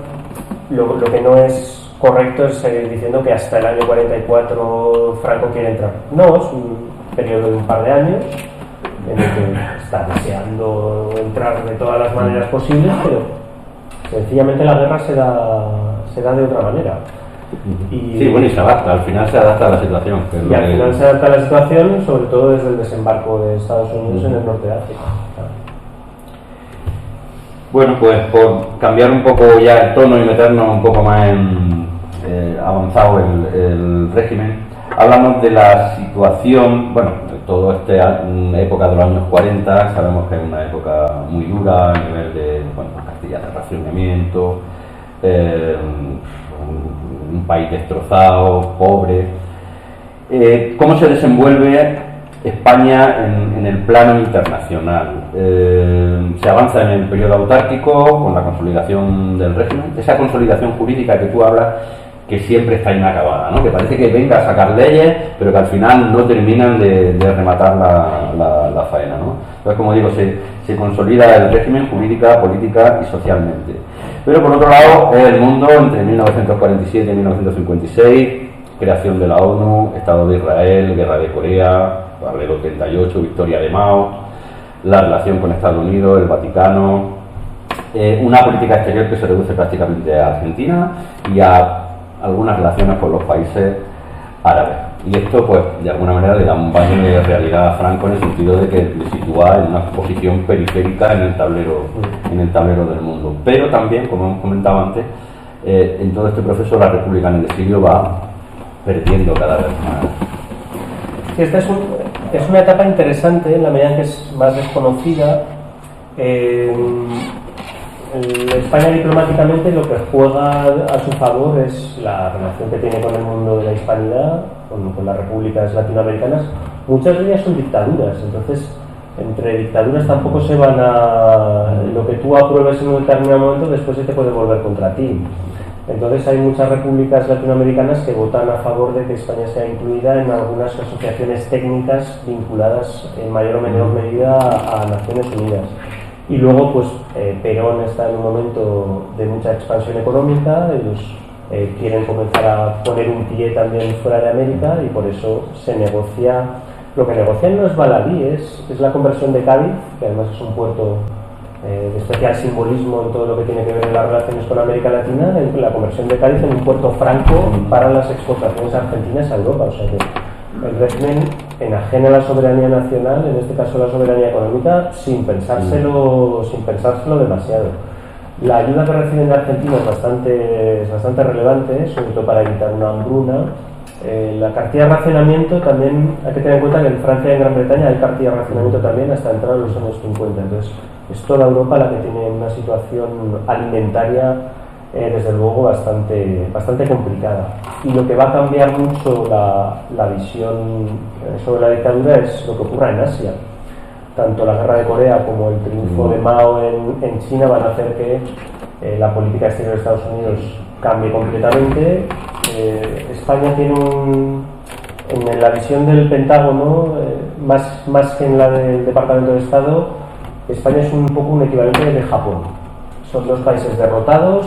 Speaker 3: Lo que no es correcto es seguir diciendo que hasta el año 44 Franco quiere entrar. No, es un periodo de un par de años en el que está deseando entrar de todas las maneras posibles, pero sencillamente la guerra se da de otra manera.
Speaker 2: Sí, bueno, y se adapta, al final se adapta a la situación.
Speaker 3: Y al final se adapta a la situación, sobre todo desde el desembarco de Estados Unidos en el norte de África.
Speaker 2: Bueno, pues por cambiar un poco ya el tono y meternos un poco más en avanzado el régimen, hablamos de la situación, bueno, toda esta época de los años 40, sabemos que es una época muy dura a nivel de, bueno, Castilla de racionamiento, un país destrozado, pobre. ¿Cómo se desenvuelve España en el plano internacional? Se avanza en el periodo autárquico con la consolidación del régimen. Esa consolidación jurídica que tú hablas que siempre está inacabada, ¿no? Que parece que venga a sacar leyes, pero que al final no terminan de rematar la faena, ¿no? Entonces, como digo, se consolida el régimen jurídica, política y socialmente. Pero por otro lado, es el mundo entre 1947 y 1956, creación de la ONU, Estado de Israel, Guerra de Corea, paralelo 38, victoria de Mao, la relación con Estados Unidos, el Vaticano, una política exterior que se reduce prácticamente a Argentina y a algunas relaciones con los países árabes. Y esto, pues, de alguna manera le da un baño de realidad a Franco en el sentido de que le sitúa en una posición periférica en el tablero del mundo. Pero también, como hemos comentado antes, en todo este proceso la República en el exilio va perdiendo cada vez más.
Speaker 3: Sí, esta es una etapa interesante en la medida en que es más desconocida. España diplomáticamente lo que juega a su favor es la relación que tiene con el mundo de la hispanidad, con las repúblicas latinoamericanas. Muchas de ellas son dictaduras, entonces entre dictaduras tampoco se van a... Lo que tú apruebes en un determinado momento después se te puede volver contra ti. Entonces hay muchas repúblicas latinoamericanas que votan a favor de que España sea incluida en algunas asociaciones técnicas vinculadas en mayor o menor medida a Naciones Unidas. Y luego, pues, Perón está en un momento de mucha expansión económica, ellos quieren comenzar a poner un pie también fuera de América y por eso se negocia. Lo que negocian no es baladí, es la conversión de Cádiz, que además es un puerto de especial simbolismo en todo lo que tiene que ver en las relaciones con América Latina, la conversión de Cádiz en un puerto franco para las exportaciones argentinas a Europa. O sea que el régimen enajena la soberanía nacional, en este caso la soberanía económica, sin pensárselo demasiado. La ayuda que reciben de Argentina es bastante relevante, sobre todo para evitar una hambruna. La cartilla de racionamiento también hay que tener en cuenta que en Francia y en Gran Bretaña hay cartilla de racionamiento también hasta entrar en los años 50. Entonces es toda Europa la que tiene una situación alimentaria desde luego bastante complicada. Y lo que va a cambiar mucho la visión sobre la dictadura es lo que ocurra en Asia. Tanto la guerra de Corea como el triunfo de Mao en China van a hacer que la política exterior de Estados Unidos cambie completamente. España tiene en la visión del Pentágono, más que en la del Departamento de Estado, España es un poco un equivalente de Japón. Son dos países derrotados,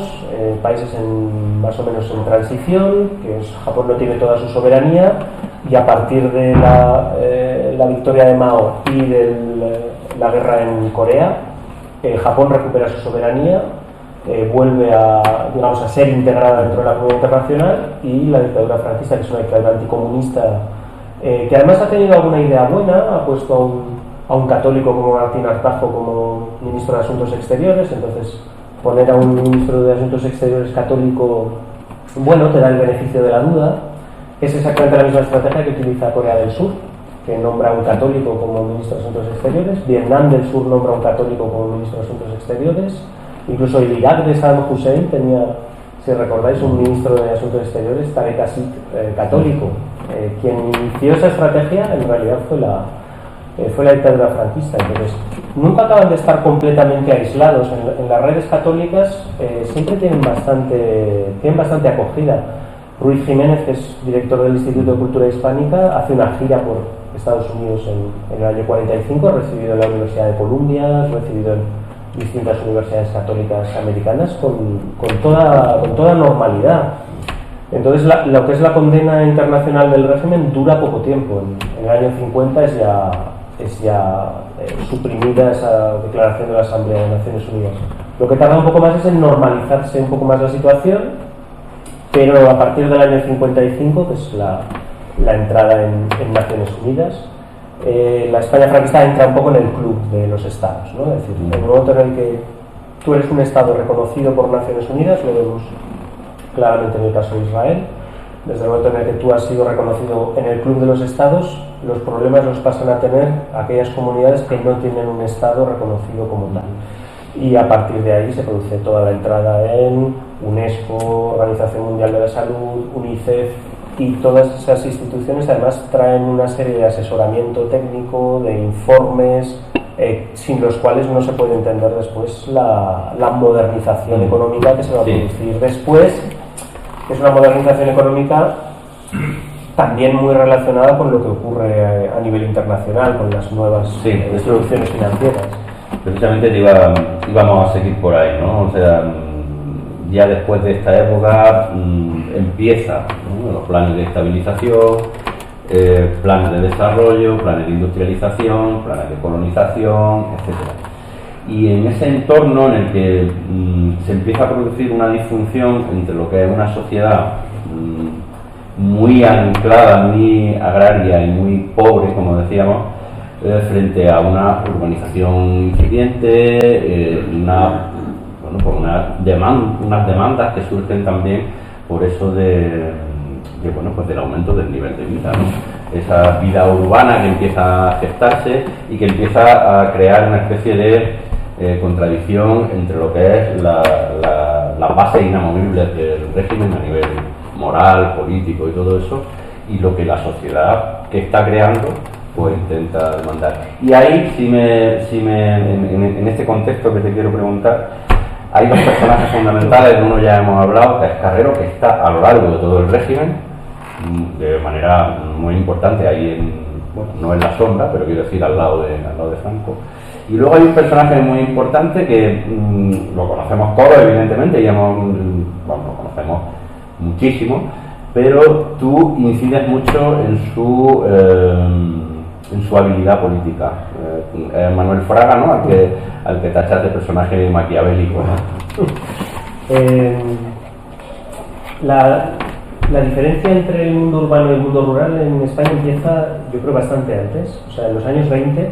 Speaker 3: países más o menos en transición, que Japón no tiene toda su soberanía, y a partir de la victoria de Mao y de la guerra en Corea, Japón recupera su soberanía, vuelve a ser integrada dentro de la comunidad internacional, y la dictadura franquista, que es una dictadura anticomunista, que además ha tenido alguna idea buena, ha puesto a un católico como Martín Artajo como ministro de Asuntos Exteriores. Entonces poner a un ministro de Asuntos Exteriores católico, bueno, te da el beneficio de la duda. Es exactamente la misma estrategia que utiliza Corea del Sur, que nombra a un católico como ministro de Asuntos Exteriores. Vietnam del Sur nombra a un católico como ministro de Asuntos Exteriores. Incluso el Irak de Saddam Hussein tenía, si recordáis, un ministro de Asuntos Exteriores, Tarek Aziz, católico. Quien inició esa estrategia en realidad fue la dictadura franquista. Entonces nunca acaban de estar completamente aislados. En las redes católicas siempre tienen bastante acogida. Ruiz Jiménez, que es director del Instituto de Cultura Hispánica, hace una gira por Estados Unidos en el año 45, recibido en la Universidad de Columbia, recibido en distintas universidades católicas americanas con toda normalidad. Entonces lo que es la condena internacional del régimen dura poco tiempo. En el año 50 es ya suprimida esa declaración de la Asamblea de Naciones Unidas. Lo que tarda un poco más es en normalizarse un poco más la situación, pero a partir del año 55, que es la entrada en Naciones Unidas, la España franquista entra un poco en el club de los estados, ¿no? Es decir, en el momento en el que tú eres un estado reconocido por Naciones Unidas, lo vemos claramente en el caso de Israel, desde el momento en el que tú has sido reconocido en el club de los estados, los problemas los pasan a tener aquellas comunidades que no tienen un estado reconocido como tal. Y a partir de ahí se produce toda la entrada en UNESCO, Organización Mundial de la Salud, UNICEF, y todas esas instituciones además traen una serie de asesoramiento técnico, de informes, sin los cuales no se puede entender después la modernización económica que se va a producir después, es una modernización económica también muy relacionada con lo que ocurre a nivel internacional, con las nuevas instituciones financieras.
Speaker 2: Precisamente íbamos a seguir por ahí, ¿no? O sea, ya después de esta época empieza, ¿no?, los planes de estabilización, planes de desarrollo, planes de industrialización, planes de colonización, etcétera. Y en ese entorno en el que se empieza a producir una disfunción entre lo que es una sociedad muy anclada, muy agraria y muy pobre, como decíamos, frente a una urbanización incipiente, unas demandas que surgen también por eso del aumento del nivel de vida, ¿no? Esa vida urbana que empieza a gestarse y que empieza a crear una especie de contradicción entre lo que es la base inamovible del régimen a nivel moral, político y todo eso, y lo que la sociedad que está creando pues intenta demandar. Y ahí en este contexto que te quiero preguntar, hay dos personajes fundamentales, de uno ya hemos hablado, que es Carrero, que está a lo largo de todo el régimen de manera muy importante ahí no en la sombra, pero quiero decir al lado de Franco. Y luego hay un personaje muy importante que lo conocemos todos, evidentemente, y lo conocemos muchísimo, pero tú incides mucho en su habilidad política. Manuel Fraga, ¿no?, al que tachas de personaje maquiavélico, ¿no?
Speaker 3: La diferencia entre el mundo urbano y el mundo rural en España empieza, yo creo, bastante antes. O sea, en los años 20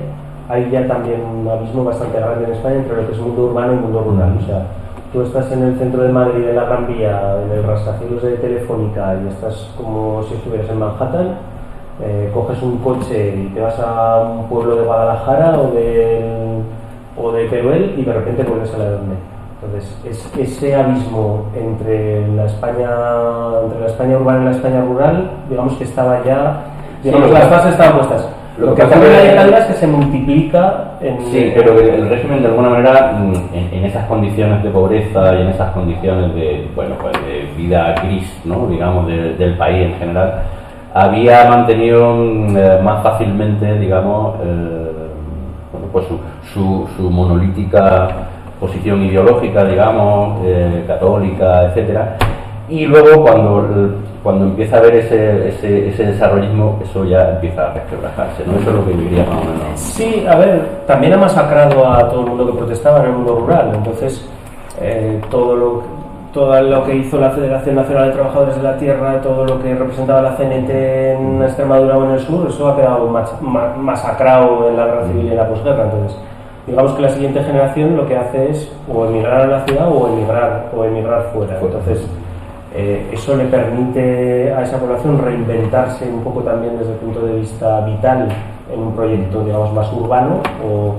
Speaker 3: hay ya también un abismo bastante grande en España entre lo que es mundo urbano y mundo rural. O sea, tú estás en el centro de Madrid, en la Gran Vía, en el rascacielos de Telefónica, y estás como si estuvieras en Manhattan. Coges un coche y te vas a un pueblo de Guadalajara o de Teruel y de repente vuelves a la Edad Media. Entonces, ese abismo entre la España urbana y la España rural, digamos que estaba ya, digamos, las bases estaban puestas. Lo que ocurre en la es que se multiplica en...
Speaker 2: Sí, pero el régimen de alguna manera, en esas condiciones de pobreza y en esas condiciones de vida gris, ¿no?, digamos, del país en general, había mantenido más fácilmente, digamos, su monolítica posición ideológica, digamos, católica, etcétera. Y luego cuando empieza a haber ese desarrollismo, eso ya empieza a resquebrajarse, ¿no? Eso es lo que diría más o menos.
Speaker 3: Sí, a ver, también ha masacrado a todo el mundo que protestaba en el mundo rural. Entonces, todo lo que hizo la Federación Nacional de Trabajadores de la Tierra, todo lo que representaba la CNT en Extremadura o en el sur, eso ha quedado masacrado en la guerra civil y en la posguerra. Entonces, digamos que la siguiente generación lo que hace es o emigrar a la ciudad o emigrar fuera. Entonces, eso le permite a esa población reinventarse un poco también desde el punto de vista vital en un proyecto, digamos, más urbano. O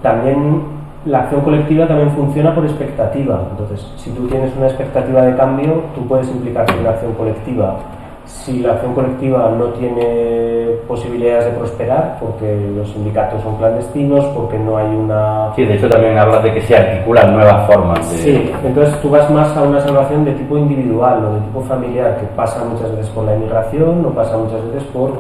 Speaker 3: también la acción colectiva también funciona por expectativa. Entonces, si tú tienes una expectativa de cambio, tú puedes implicarte en la acción colectiva. Si la acción colectiva no tiene posibilidades de prosperar, porque los sindicatos son clandestinos, porque no hay una...
Speaker 2: Sí, de hecho también hablas de que se articulan nuevas formas de...
Speaker 3: Sí, entonces tú vas más a una salvación de tipo individual o de tipo familiar, que pasa muchas veces por la inmigración, o pasa muchas veces por,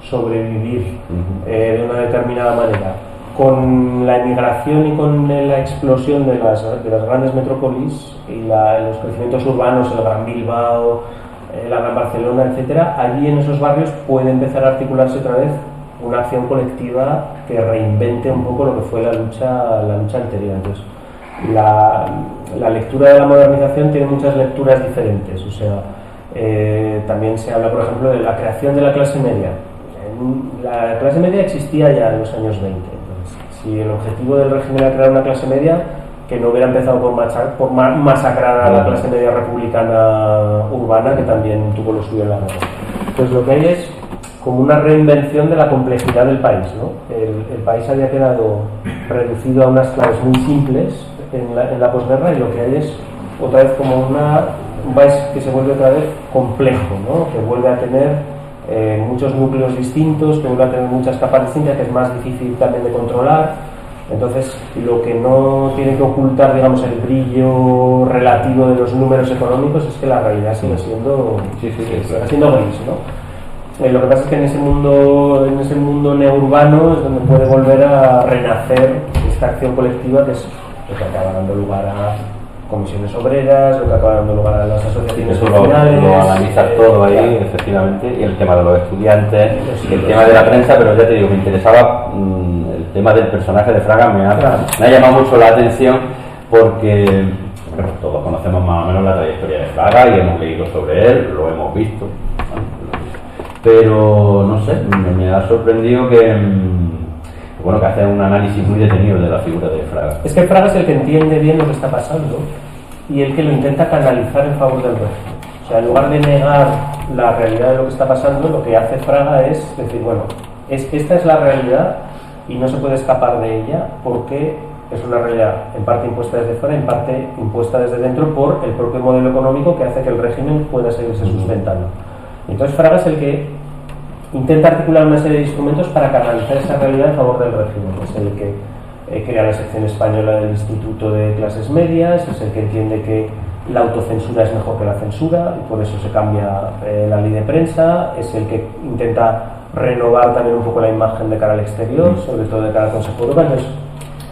Speaker 3: sobrevivir de una determinada manera. Con la inmigración y con la explosión de las grandes metrópolis y los crecimientos urbanos, el Gran Bilbao, la Gran Barcelona, etcétera, allí en esos barrios puede empezar a articularse otra vez una acción colectiva que reinvente un poco lo que fue la lucha anterior. Entonces, la lectura de la modernización tiene muchas lecturas diferentes. O sea, también se habla, por ejemplo, de la creación de la clase media. La clase media existía ya en los años 20. Entonces, si el objetivo del régimen era crear una clase media, que no hubiera empezado por masacrar a la clase media republicana urbana, que también tuvo lo suyo en la guerra. Pues lo que hay es como una reinvención de la complejidad del país, ¿no? El país había quedado reducido a unas claves muy simples en la posguerra, y lo que hay es otra vez como un país que se vuelve otra vez complejo, ¿no? Que vuelve a tener muchos núcleos distintos, que vuelve a tener muchas capas distintas, que es más difícil también de controlar. Entonces, lo que no tiene que ocultar, digamos, el brillo relativo de los números económicos es que la realidad sigue siendo, sigue siendo gris, ¿no? Lo que pasa es que en ese mundo neururbano es donde puede volver a renacer esta acción colectiva, que es lo que acaba dando lugar a comisiones obreras, lo que acaba dando lugar a las asociaciones
Speaker 2: eso
Speaker 3: vecinales.
Speaker 2: lo analizas todo ahí, efectivamente, y el tema de los estudiantes, el tema de la prensa, pero ya te digo, me interesaba el tema del personaje de Fraga, me ha llamado mucho la atención porque bueno, todos conocemos más o menos la trayectoria de Fraga y hemos leído sobre él, lo hemos visto, pero no sé, me ha sorprendido que bueno, que hace un análisis muy detenido de la figura de Fraga.
Speaker 3: Es que Fraga es el que entiende bien lo que está pasando y el que lo intenta canalizar en favor del régimen. O sea, en lugar de negar la realidad de lo que está pasando, lo que hace Fraga es decir, bueno, esta es la realidad y no se puede escapar de ella porque es una realidad en parte impuesta desde fuera, en parte impuesta desde dentro por el propio modelo económico que hace que el régimen pueda seguirse sustentando. Entonces Fraga es el que intenta articular una serie de instrumentos para canalizar esa realidad en favor del régimen. Es el que crea la sección española del Instituto de Clases Medias, es el que entiende que la autocensura es mejor que la censura y por eso se cambia la ley de prensa, es el que intenta renovar también un poco la imagen de cara al exterior, sobre todo de cara al Consejo de Europa. Entonces,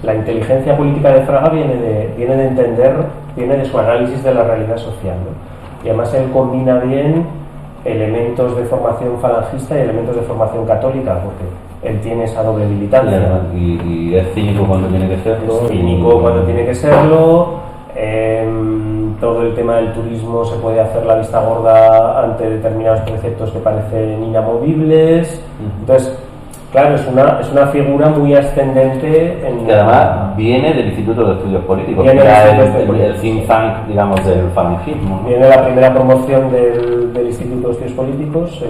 Speaker 3: la inteligencia política de Fraga viene de su análisis de la realidad social, ¿no? Y además él combina bien elementos de formación falangista y elementos de formación católica, porque él tiene esa doble militancia.
Speaker 2: Y es cínico cuando tiene que serlo.
Speaker 3: Es cínico cuando tiene que serlo. Todo el tema del turismo se puede hacer la vista gorda ante determinados preceptos que parecen inamovibles. Entonces, claro, es una figura muy ascendente.
Speaker 2: Que además viene del Instituto de Estudios Políticos, que era el think tank, digamos, del falangismo, ¿no?
Speaker 3: Viene la primera promoción del Instituto de Estudios Políticos,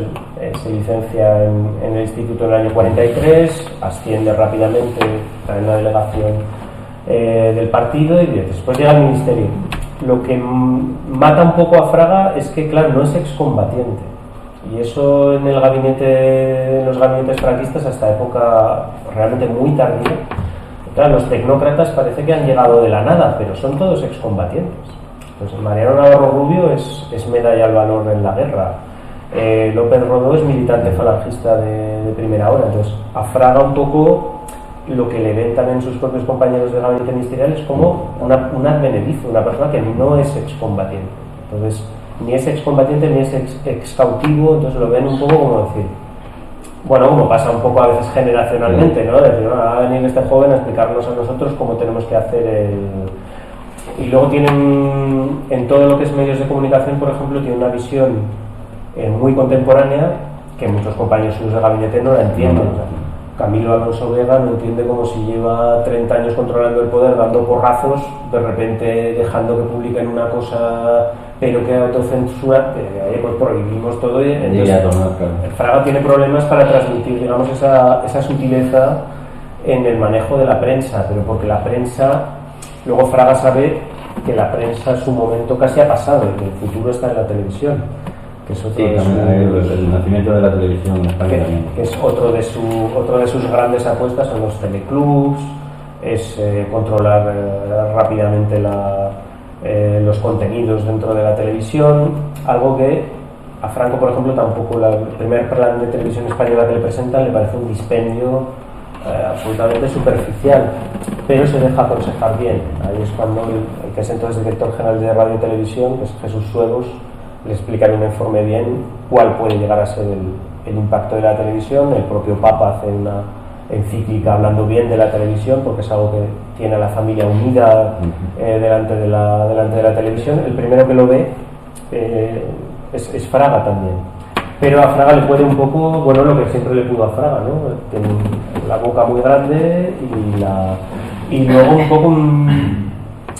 Speaker 3: se licencia en el Instituto en el año 43, asciende rápidamente en la delegación del partido y después llega al ministerio. Lo que mata un poco a Fraga es que, claro, no es excombatiente. Y eso en los gabinetes franquistas hasta época realmente muy tardía. Claro, los tecnócratas parece que han llegado de la nada, pero son todos excombatientes. Pues Mariano Navarro Rubio es medalla al valor en la guerra. López Rodó es militante falangista de primera hora. Entonces, a Fraga un poco lo que le ven también sus propios compañeros del gabinete ministerial es como un advenedizo, una persona que no es excombatiente. Entonces, ni es excombatiente ni es excautivo, entonces lo ven un poco como decir, bueno, como pasa un poco a veces generacionalmente, ¿no? Decir, no, va a venir este joven a explicarnos a nosotros cómo tenemos que hacer Y luego tienen, en todo lo que es medios de comunicación, por ejemplo, tienen una visión muy contemporánea que muchos compañeros suyos de gabinete no la entienden. Camilo Alonso Vega no entiende cómo si lleva 30 años controlando el poder, dando porrazos, de repente dejando que publiquen una cosa, pero que autocensura, pues prohibimos todo. Entonces, Fraga tiene problemas para transmitir, digamos, esa sutileza en el manejo de la prensa, pero porque la prensa, luego Fraga sabe que la prensa su momento casi ha pasado y que el futuro está en la televisión. Que es otro
Speaker 2: el nacimiento de la televisión en España también.
Speaker 3: Que es otro de sus grandes apuestas, son los teleclubs, es controlar rápidamente los contenidos dentro de la televisión, algo que a Franco, por ejemplo, tampoco el primer plan de televisión española que le presentan le parece un dispendio absolutamente superficial, pero se deja aconsejar bien. Ahí es cuando el que es entonces director general de Radio y Televisión, que es Jesús Suegos, le explica en un informe bien cuál puede llegar a ser el impacto de la televisión. El propio Papa hace una encíclica hablando bien de la televisión, porque es algo que tiene a la familia unida delante de la televisión. El primero que lo ve es Fraga también, pero a Fraga le puede un poco, bueno, lo que siempre le pudo a Fraga, ¿no? Tiene la boca muy grande y luego un poco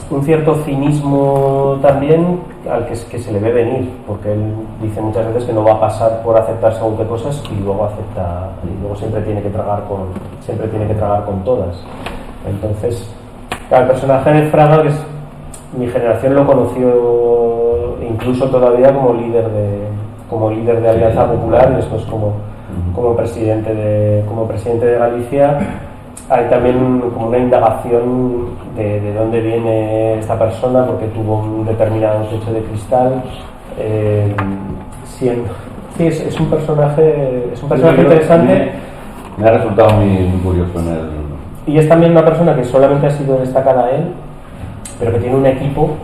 Speaker 3: un cierto cinismo también al que se le ve venir, porque él dice muchas veces que no va a pasar por aceptar según qué cosas y luego siempre tiene que tragar con todas. Entonces, el personaje de Fraga, que mi generación lo conoció incluso todavía como líder de Alianza Popular y después como presidente de Galicia. hay también como una indagación de dónde viene esta persona, porque tuvo un determinado techo de cristal, siendo... Sí, es un personaje interesante.
Speaker 2: Me ha resultado muy curioso en el...
Speaker 3: Y es también una persona que solamente ha sido destacada él, pero que tiene un equipo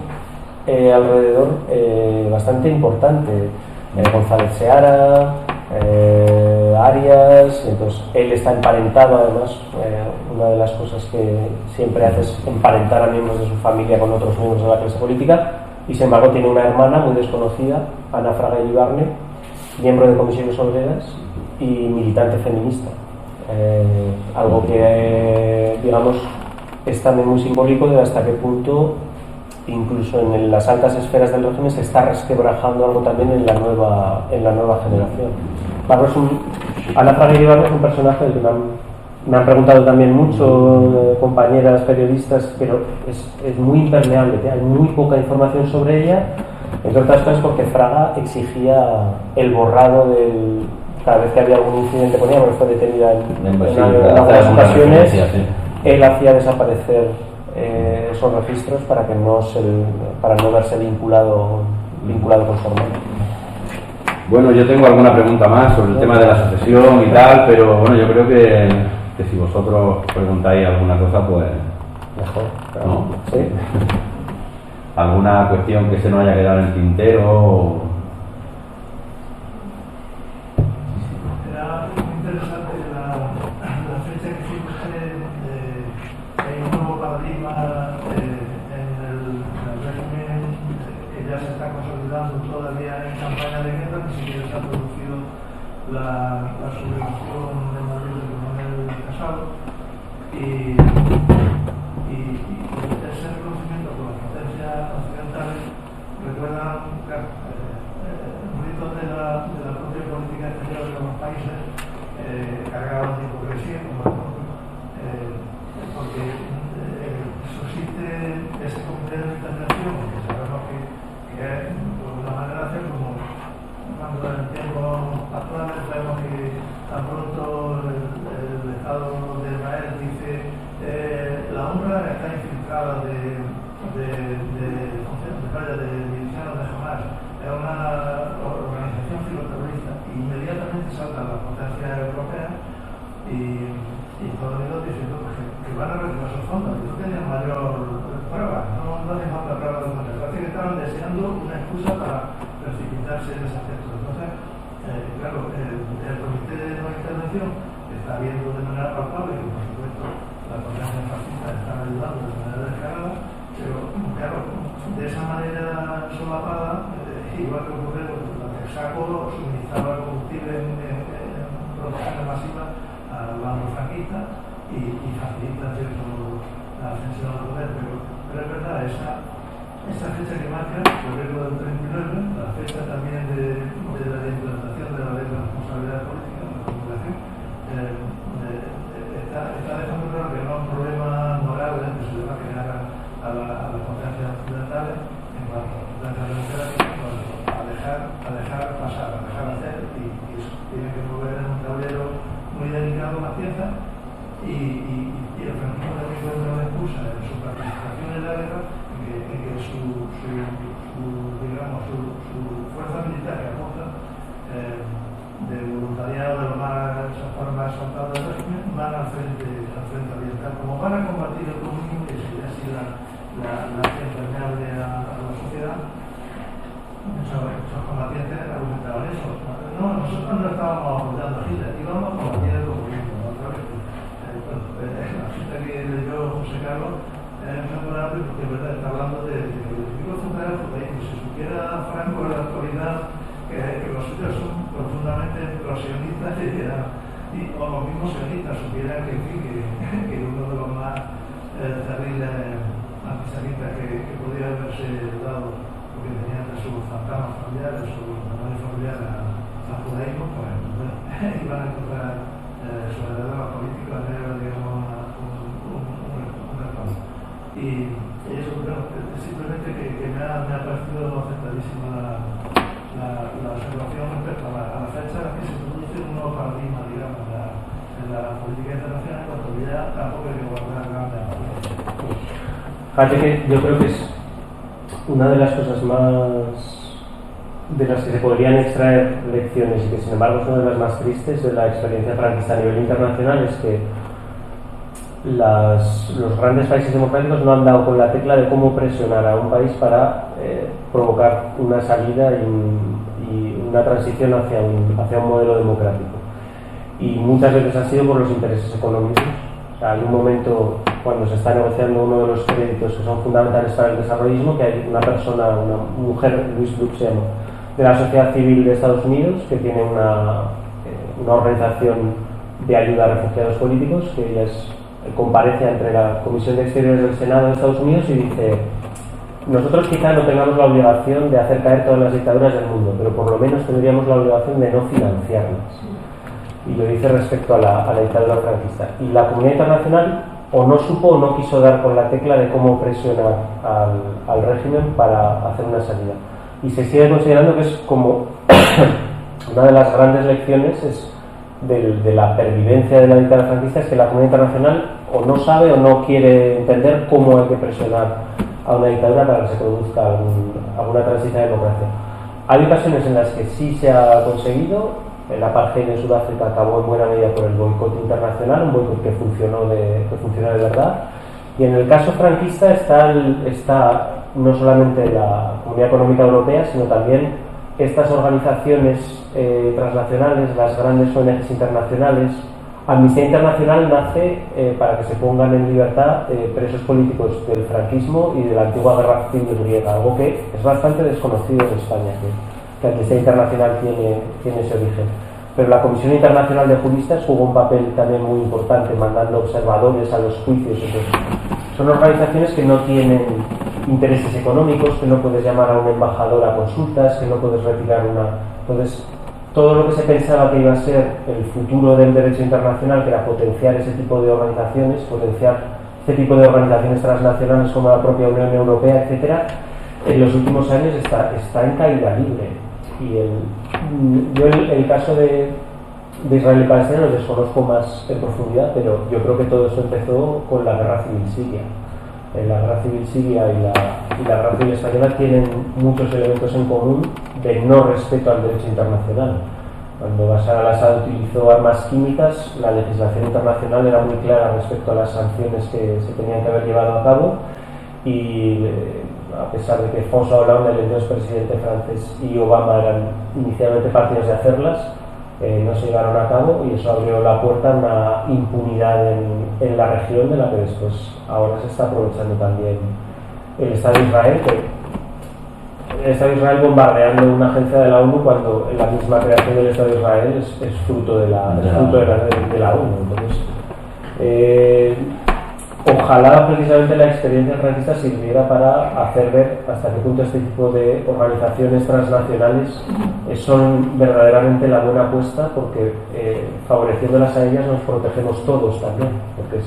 Speaker 3: alrededor bastante importante. González Seara, Arias, entonces él está emparentado además. Una de las cosas que siempre hace es emparentar a miembros de su familia con otros miembros de la clase política, y sin embargo tiene una hermana muy desconocida, Ana Fraga Iribarne, miembro de comisiones obreras y militante feminista. Algo que digamos es también muy simbólico de hasta qué punto incluso en las altas esferas del régimen se está resquebrajando algo también en la nueva generación. Ana Fraga Iribarne es un personaje del que me han preguntado también mucho compañeras periodistas, pero es muy impermeable, hay muy poca información sobre ella, entre otras cosas porque Fraga exigía el borrado del... Cada vez que había algún incidente con ella, porque fue detenida en algunas ocasiones, él hacía desaparecer esos registros para no verse vinculado con su hermano.
Speaker 2: Bueno, yo tengo alguna pregunta más sobre el tema de la sucesión y tal, pero bueno, yo creo que si vosotros preguntáis alguna cosa, pues
Speaker 3: mejor, claro.
Speaker 2: ¿No?
Speaker 3: Sí.
Speaker 2: ¿Alguna cuestión que se nos haya quedado en el tintero?
Speaker 4: Era muy interesante la fecha que fijiste de un nuevo paradigma en el régimen que ya se está consolidando todavía en campaña de guerra, ni siquiera se ha producido la sublevación de Madrid del coronel Casado, y ese reconocimiento por las potencias occidentales recuerda ritos de la propia política exterior de los países cargados de hipocresía, porque subsiste ese comité de intervención que sabemos que es por una manera de hacer como cuando en tiempos actuales vemos que tan pronto el Estado de Israel dice la UNRWA está infiltrada de milicianos de Hamas, es una organización filoterrorista, y inmediatamente saltan las potencias europeas y Estados Unidos diciendo que van a retirar sus fondos, y no tenían mayor prueba, no hacen falta pruebas de manera. Parece que estaban deseando una excusa para precipitarse en ese aspecto. Entonces, claro, el comité de no intervención está viendo de manera palpable que, por supuesto, las potencias fascistas están ayudando de manera descarada, pero, claro, de esa manera solapada, igual que ocurre, la Texaco suministraba combustible en producciones masivas al bando franquista y facilita cierto la ascensión al poder, pero es verdad, esa fecha que marca, febrero del 39, la fecha también de la implantación de la ley de responsabilidad política, la formulación, está dejando claro que no es un problema moral que se le va a crear a las potencias occidentales en cuanto a las potencias democráticas, a dejar pasar, a dejar hacer, y tiene que mover en un tablero muy delicado las piezas, y el franquismo también encuentra una excusa en su participación en la guerra, en que su fuerza militar que apunta de voluntariado de los más exaltados del régimen van al frente oriental, como van a combatir el comunismo, que sería así la impermeable a la sociedad. Esos combatientes argumentaban eso. No, nosotros no estábamos apoyando a Hitler, íbamos a combatir el comunismo otra vez. La cita que leyó José Carlos es memorable porque es verdad, está hablando de que el enemigo fundamental del país, que si supiera Franco en la actualidad que los suyos son profundamente prosionistas o los mismos sionistas supieran que uno de los más terribles antisemitas que podría haberse dado, porque tenía entre sus fantasmas familiares, sus memorias familiares al judaísmo, pues bueno, iban a encontrar su heredero político en medio, digamos, un respaldo. Y eso, bueno, simplemente que me ha parecido aceptadísima la observación respecto a la fecha en la que se produce un nuevo paradigma, digamos, en la política internacional, cuando ya tampoco hay que guardar grandes.
Speaker 3: Fíjate que yo creo que es una de las cosas más de las que se podrían extraer lecciones y que sin embargo son de las más tristes de la experiencia franquista a nivel internacional, es que los grandes países democráticos no han dado con la tecla de cómo presionar a un país para provocar una salida y una transición hacia un modelo democrático. Y muchas veces ha sido por los intereses económicos. O sea, hay un momento cuando se está negociando uno de los créditos que son fundamentales para el desarrollismo, que hay una persona, una mujer, Louise Gluck se llama, de la sociedad civil de Estados Unidos, que tiene una organización de ayuda a refugiados políticos, que ella comparece ante la Comisión de Exteriores del Senado de Estados Unidos y dice: nosotros quizá no tengamos la obligación de hacer caer todas las dictaduras del mundo, pero por lo menos tendríamos la obligación de no financiarlas. Y lo dice respecto a la dictadura franquista. Y la comunidad internacional o no supo o no quiso dar con la tecla de cómo presionar al régimen para hacer una salida. Y se sigue considerando que es como una de las grandes lecciones es de la pervivencia de la dictadura franquista, es que la comunidad internacional o no sabe o no quiere entender cómo hay que presionar a una dictadura para que se produzca alguna transición a democracia. Hay ocasiones en las que sí se ha conseguido. El apartheid en Sudáfrica acabó en buena medida por el boicot internacional, un boicot que funcionó de verdad. Y en el caso franquista está no solamente la Comunidad Económica Europea, sino también estas organizaciones transnacionales, las grandes ONGs internacionales. Amnistía Internacional nace para que se pongan en libertad presos políticos del franquismo y de la antigua guerra civil griega, algo que es bastante desconocido en España, que Amnistía Internacional tiene ese origen. Pero la Comisión Internacional de Juristas jugó un papel también muy importante, mandando observadores a los juicios. Entonces, son organizaciones que no tienen intereses económicos, que no puedes llamar a un embajador a consultas, que no puedes retirar Entonces, todo lo que se pensaba que iba a ser el futuro del derecho internacional, que era potenciar ese tipo de organizaciones, potenciar este tipo de organizaciones transnacionales como la propia Unión Europea, etcétera, en los últimos años está en caída libre. Y el caso de Israel y Palestina lo desconozco más en profundidad, pero yo creo que todo eso empezó con la guerra civil siria. La guerra civil siria y la guerra civil española tienen muchos elementos en común de no respeto al derecho internacional. Cuando Bashar al-Assad utilizó armas químicas, la legislación internacional era muy clara respecto a las sanciones que se tenían que haber llevado a cabo, y a pesar de que François Hollande, el entonces presidente francés, y Obama eran inicialmente partidarios de hacerlas, no se llevaron a cabo, y eso abrió la puerta a una impunidad en la región, de la que después ahora se está aprovechando también el Estado de Israel, el Estado de Israel bombardeando una agencia de la ONU cuando la misma creación del Estado de Israel es fruto de la ONU. Entonces, ojalá precisamente la experiencia franquista sirviera para hacer ver hasta qué punto este tipo de organizaciones transnacionales son verdaderamente la buena apuesta, porque favoreciéndolas a ellas nos protegemos todos también. Porque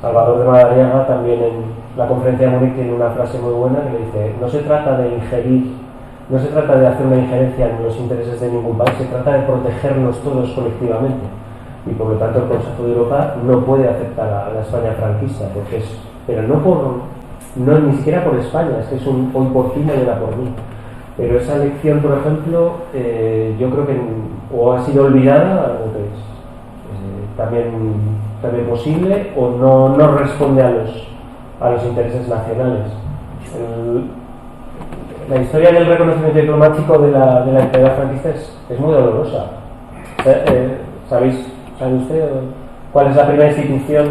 Speaker 3: Salvador de Madariaga también en la conferencia de Múnich tiene una frase muy buena que le dice: no se trata de ingerir, no se trata de hacer una injerencia en los intereses de ningún país, se trata de protegernos todos colectivamente. Y por lo tanto el Consejo de Europa no puede aceptar a la España franquista, pero no ni siquiera por España, es que es un hoy por ti, mañana por mí. Pero esa lección, por ejemplo, yo creo que o ha sido olvidada, o que es también posible, o no responde a los intereses nacionales. La historia del reconocimiento diplomático de la dictadura franquista es muy dolorosa. ¿Sabe usted cuál es la primera institución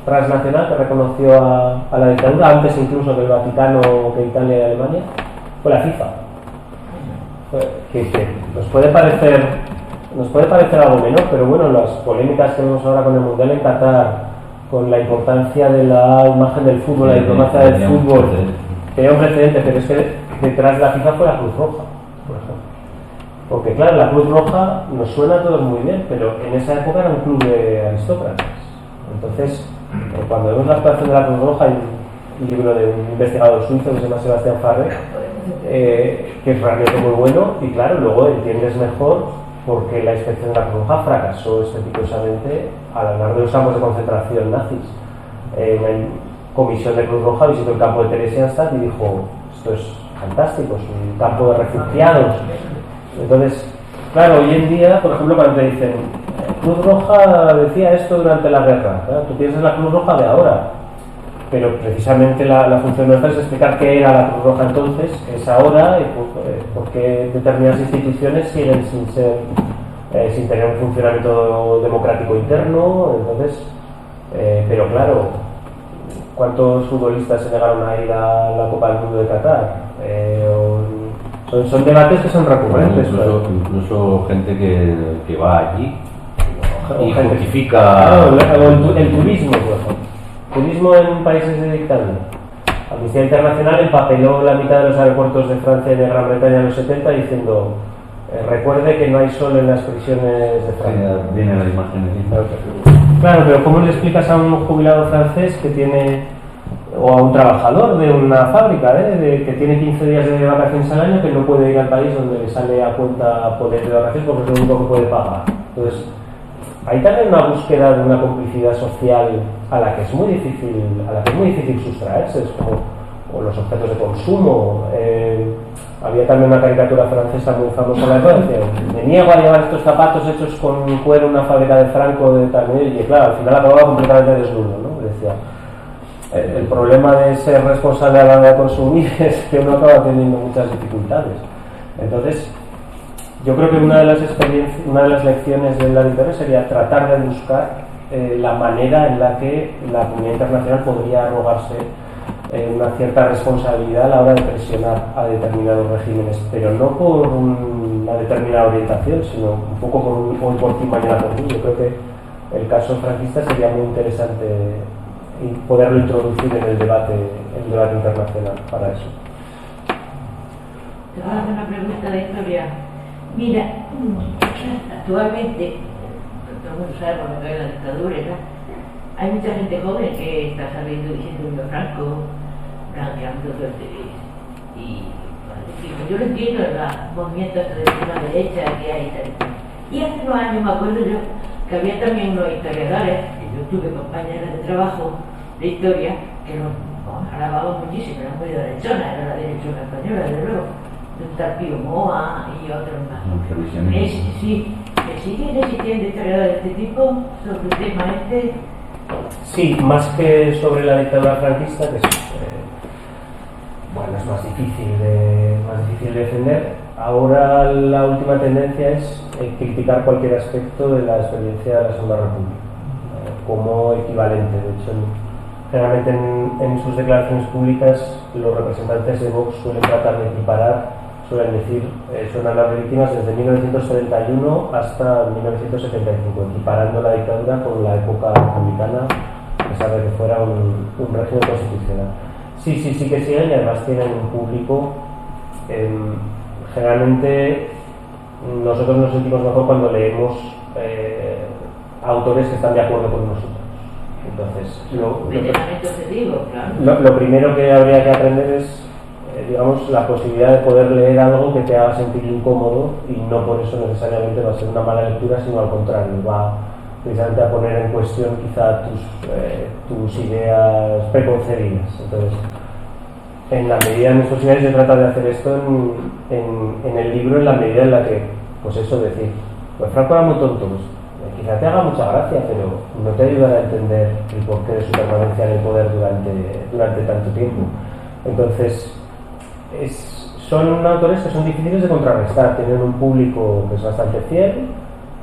Speaker 3: transnacional que reconoció a la dictadura, antes incluso que el Vaticano o que Italia y Alemania? Fue la FIFA. Que nos puede parecer algo menor, pero bueno, las polémicas que vemos ahora con el Mundial en Qatar, con la importancia de la imagen del fútbol, la diplomacia del fútbol, tenía un precedente, pero es que detrás de la FIFA fue la Cruz Roja, por ejemplo. Porque claro, la Cruz Roja nos suena a todos muy bien, pero en esa época era un club de aristócratas. Entonces, cuando vemos la actuación de la Cruz Roja, hay un libro de un investigador suizo que se llama Sebastián Farre, que es realmente muy bueno, y claro, luego entiendes mejor porque la inspección de la Cruz Roja fracasó estrepitosamente al hablar de los campos de concentración nazis. Una comisión de Cruz Roja visitó el campo de Theresienstadt y dijo: esto es fantástico, es un campo de refugiados. Entonces, claro, hoy en día, por ejemplo, cuando te dicen Cruz Roja decía esto durante la guerra, ¿verdad? Tú piensas la Cruz Roja de ahora, pero precisamente la función nuestra es explicar qué era la Cruz Roja entonces, qué es ahora, y por qué determinadas instituciones siguen sin tener un funcionamiento democrático interno. Entonces, pero claro, ¿cuántos futbolistas se negaron a ir a la Copa del Mundo de Qatar? Son debates que son recurrentes.
Speaker 2: Incluso gente que va allí y
Speaker 3: gente,
Speaker 2: justifica...
Speaker 3: Claro, el turismo, por ejemplo. Turismo en países de dictadura. Amnistía Internacional empapeló la mitad de los aeropuertos de Francia y de Gran Bretaña en los 70 diciendo: recuerde que no hay sol en las prisiones de Francia.
Speaker 2: Sí, viene la imagen aquí.
Speaker 3: Claro, pero ¿cómo le explicas a un jubilado francés que tiene, o a un trabajador de una fábrica, que tiene 15 días de vacaciones al año, que no puede ir al país donde le sale a cuenta poder ir de vacaciones porque es lo único que puede pagar? Entonces, hay también una búsqueda de una complicidad social a la que es muy difícil sustraerse, es como o los objetos de consumo. Había también una caricatura francesa muy famosa en la época, decía: me niego a llevar estos zapatos hechos con cuero en una fábrica de Franco de tal, y claro, al final acababa completamente desnudo, ¿no? Decía, el problema de ser responsable a la hora de consumir es que uno acaba teniendo muchas dificultades. Entonces, yo creo que una de las lecciones de la dictadura sería tratar de buscar la manera en la que la comunidad internacional podría arrogarse una cierta responsabilidad a la hora de presionar a determinados regímenes, pero no por una determinada orientación, sino un poco por un hoy por ti, mañana por mí. Yo creo que el caso franquista sería muy interesante poderlo introducir en el debate internacional para eso.
Speaker 5: Te voy a hacer una pregunta de historia. Mira, actualmente, todo el mundo sabe cuando cae la dictadura, ¿no? Hay mucha gente joven que está saliendo diciendo que Franco, blanqueando suerte. Y yo lo entiendo, los movimientos de la derecha que hay. Y hace unos años me acuerdo yo que había también unos historiadores, que yo tuve compañeros de trabajo de historia, que nos alababan muchísimo, eran muy derechonas, era la derechona española, desde luego. Un tal Pío Moa y otros más. Sí, que siguen existiendo historiadores de este tipo sobre el tema este.
Speaker 3: Sí, más que sobre la dictadura franquista, que es, es más difícil de defender. Ahora la última tendencia es criticar cualquier aspecto de la experiencia de la Segunda República como equivalente. De hecho, generalmente en sus declaraciones públicas los representantes de Vox suelen tratar de equiparar, suelen decir, suelen hablar de víctimas desde 1931 hasta 1975, equiparando la dictadura con la época republicana, a pesar de que fuera un régimen constitucional. Sí que siguen, y además tienen un público. Generalmente nosotros nos sentimos mejor cuando leemos autores que están de acuerdo con nosotros. Entonces, lo primero que habría que aprender es la posibilidad de poder leer algo que te haga sentir incómodo, y no por eso necesariamente va a ser una mala lectura, sino al contrario, va precisamente a poner en cuestión quizá tus ideas preconcebidas. Entonces, en la medida de mis posibilidades, yo trato de hacer esto en el libro, en la medida en la que, pues eso, decir, pues Franco era muy tonto, pues quizá te haga mucha gracia, pero no te ayudará a entender el porqué de su permanencia en el poder durante tanto tiempo. Entonces, son autores que son difíciles de contrarrestar, tienen un público que es bastante fiel,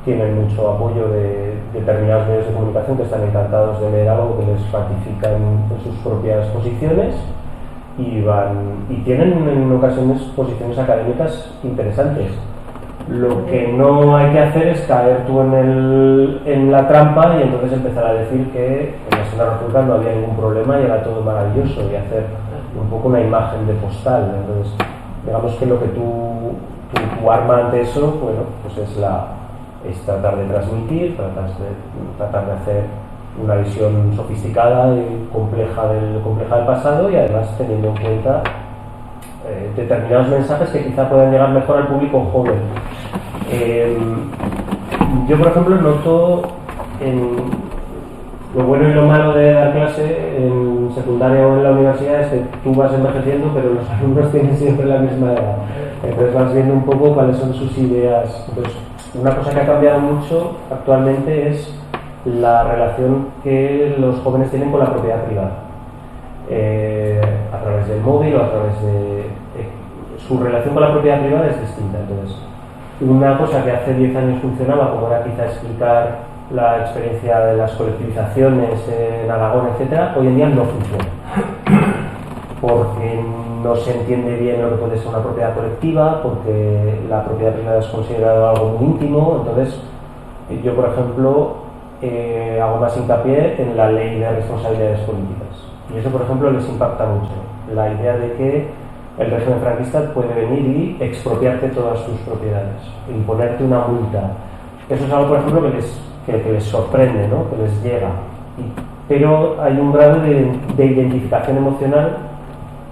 Speaker 3: tienen mucho apoyo de determinados medios de comunicación que están encantados de leer algo que les ratifica en sus propias posiciones, y tienen en ocasiones posiciones académicas interesantes. Lo que no hay que hacer es caer tú en la trampa y entonces empezar a decir que en la Segunda República no había ningún problema y era todo maravilloso, y hacer un poco una imagen de postal. Entonces, digamos que lo que tu arma ante eso, pues es tratar de transmitir, tratar de hacer una visión sofisticada y compleja del pasado, y además teniendo en cuenta determinados mensajes que quizá puedan llegar mejor al público joven. Yo, por ejemplo, noto lo bueno y lo malo de dar clase en secundaria o en la universidad es que tú vas envejeciendo, pero los alumnos tienen siempre la misma edad. Entonces vas viendo un poco cuáles son sus ideas. Entonces, una cosa que ha cambiado mucho actualmente es la relación que los jóvenes tienen con la propiedad privada. A través del móvil o a través de... su relación con la propiedad privada es distinta. Entonces, una cosa que hace 10 años funcionaba, como era quizá explicar la experiencia de las colectivizaciones en Aragón, etcétera, hoy en día no funciona. Porque no se entiende bien lo que puede ser una propiedad colectiva, porque la propiedad privada es considerado algo muy íntimo. Entonces, yo, por ejemplo, hago más hincapié en la ley de responsabilidades políticas. Y eso, por ejemplo, les impacta mucho. La idea de que el régimen franquista puede venir y expropiarte todas tus propiedades, imponerte una multa. Eso es algo, por ejemplo, que les sorprende, ¿no? Que les llega. Pero hay un grado de identificación emocional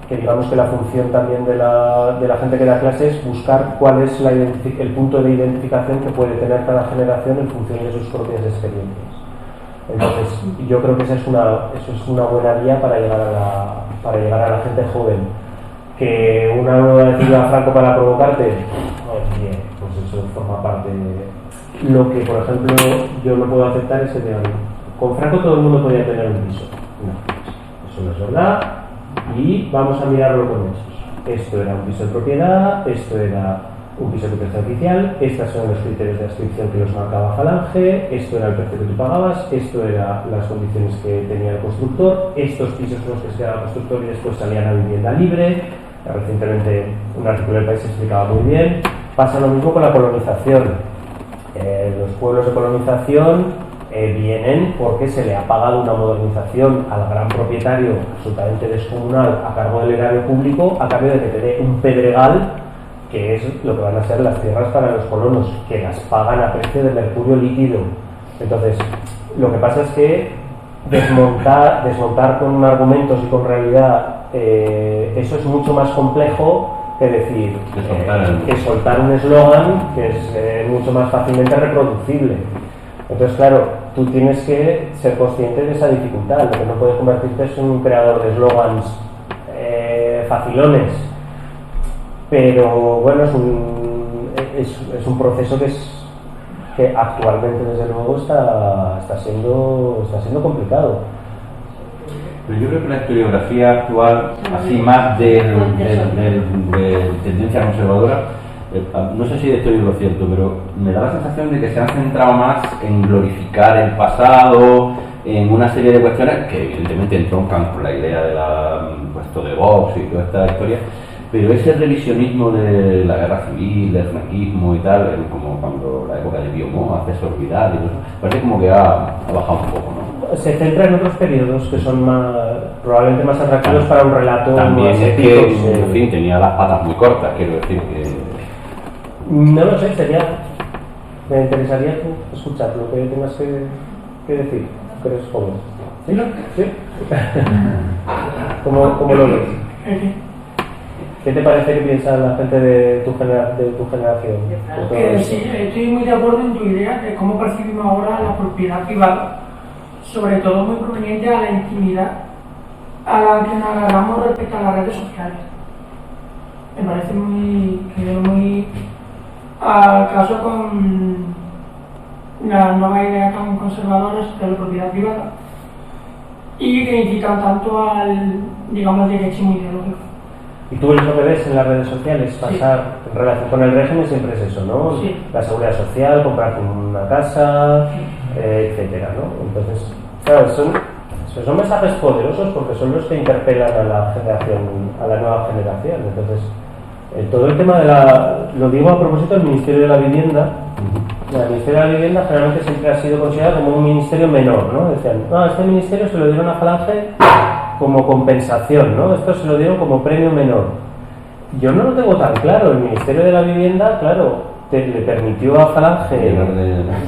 Speaker 3: que, digamos que la función también de la gente que da clases es buscar cuál es el punto de identificación que puede tener cada generación en función de sus propias experiencias. Entonces, yo creo que eso es una buena guía para llegar a la gente joven. Que una nueva decida a Franco para provocarte, oye, pues eso forma parte de lo que, por ejemplo, yo no puedo aceptar ese tema. Con Franco todo el mundo podía tener un piso. No, eso no es verdad y vamos a mirarlo con hechos. Esto era un piso de propiedad, esto era un piso de precio oficial, estos eran los criterios de adscripción que los marcaba Falange, esto era el precio que tú pagabas, esto eran las condiciones que tenía el constructor, estos pisos son los que se quedaba el constructor y después salían a vivienda libre. Recientemente un artículo del País explicaba muy bien. Pasa lo mismo con la colonización. Los pueblos de colonización vienen porque se le ha pagado una modernización al gran propietario absolutamente descomunal a cargo del erario público, a cambio de que te dé un pedregal, que es lo que van a ser las tierras para los colonos, que las pagan a precio de mercurio líquido. Entonces, lo que pasa es que desmontar con argumentos y con realidad eso es mucho más complejo que decir que soltar un eslogan que es mucho más fácilmente reproducible. Entonces, claro, tú tienes que ser consciente de esa dificultad. Lo que no puedes convertirte es en un creador de eslogans facilones, pero bueno, es un proceso que actualmente, desde luego, está siendo complicado.
Speaker 2: Pero yo creo que la historiografía actual, así más de tendencia conservadora, no sé si estoy en lo cierto, pero me da la sensación de que se han centrado más en glorificar el pasado, en una serie de cuestiones que evidentemente entroncan con la idea de puesto de Vox y toda esta historia, pero ese revisionismo de la guerra civil, del franquismo y tal, como cuando la época de Biomó hace olvidar y todo eso, parece como que ha bajado un poco, ¿no?
Speaker 3: Se centra en otros periodos que son probablemente más atractivos para un relato.
Speaker 2: También
Speaker 3: más
Speaker 2: es que, en fin, tenía las patas muy cortas, quiero decir que...
Speaker 3: No lo sé, me interesaría escuchar lo que tengas que decir, que eres joven. ¿Sí? ¿Sí? ¿Cómo lo ves? ¿Qué te parece que piensa la gente de tu generación?
Speaker 6: Sí, estoy muy de acuerdo en tu idea de cómo percibimos ahora la propiedad privada, sobre todo muy proveniente a la intimidad a la que nos agarramos respecto a las redes sociales. Me parece muy al caso con las nuevas ideas tan conservadoras de la propiedad privada y que incitan tanto al, digamos, derechismo ideológico.
Speaker 3: Y tú lo que ves en las redes sociales pasar en relación con el régimen siempre es eso, ¿no?
Speaker 6: Sí.
Speaker 3: La seguridad social, comprarte una casa, etcétera, ¿no? Entonces, claro, son mensajes poderosos porque son los que interpelan a la nueva generación. Entonces, todo el tema lo digo a propósito del Ministerio de la Vivienda. El Ministerio de la Vivienda generalmente siempre ha sido considerado como un ministerio menor, ¿no? Decían, este ministerio se lo dieron a Falange como compensación, ¿no? Esto se lo dieron como premio menor. Yo no lo tengo tan claro. El Ministerio de la Vivienda, claro, le permitió a Falange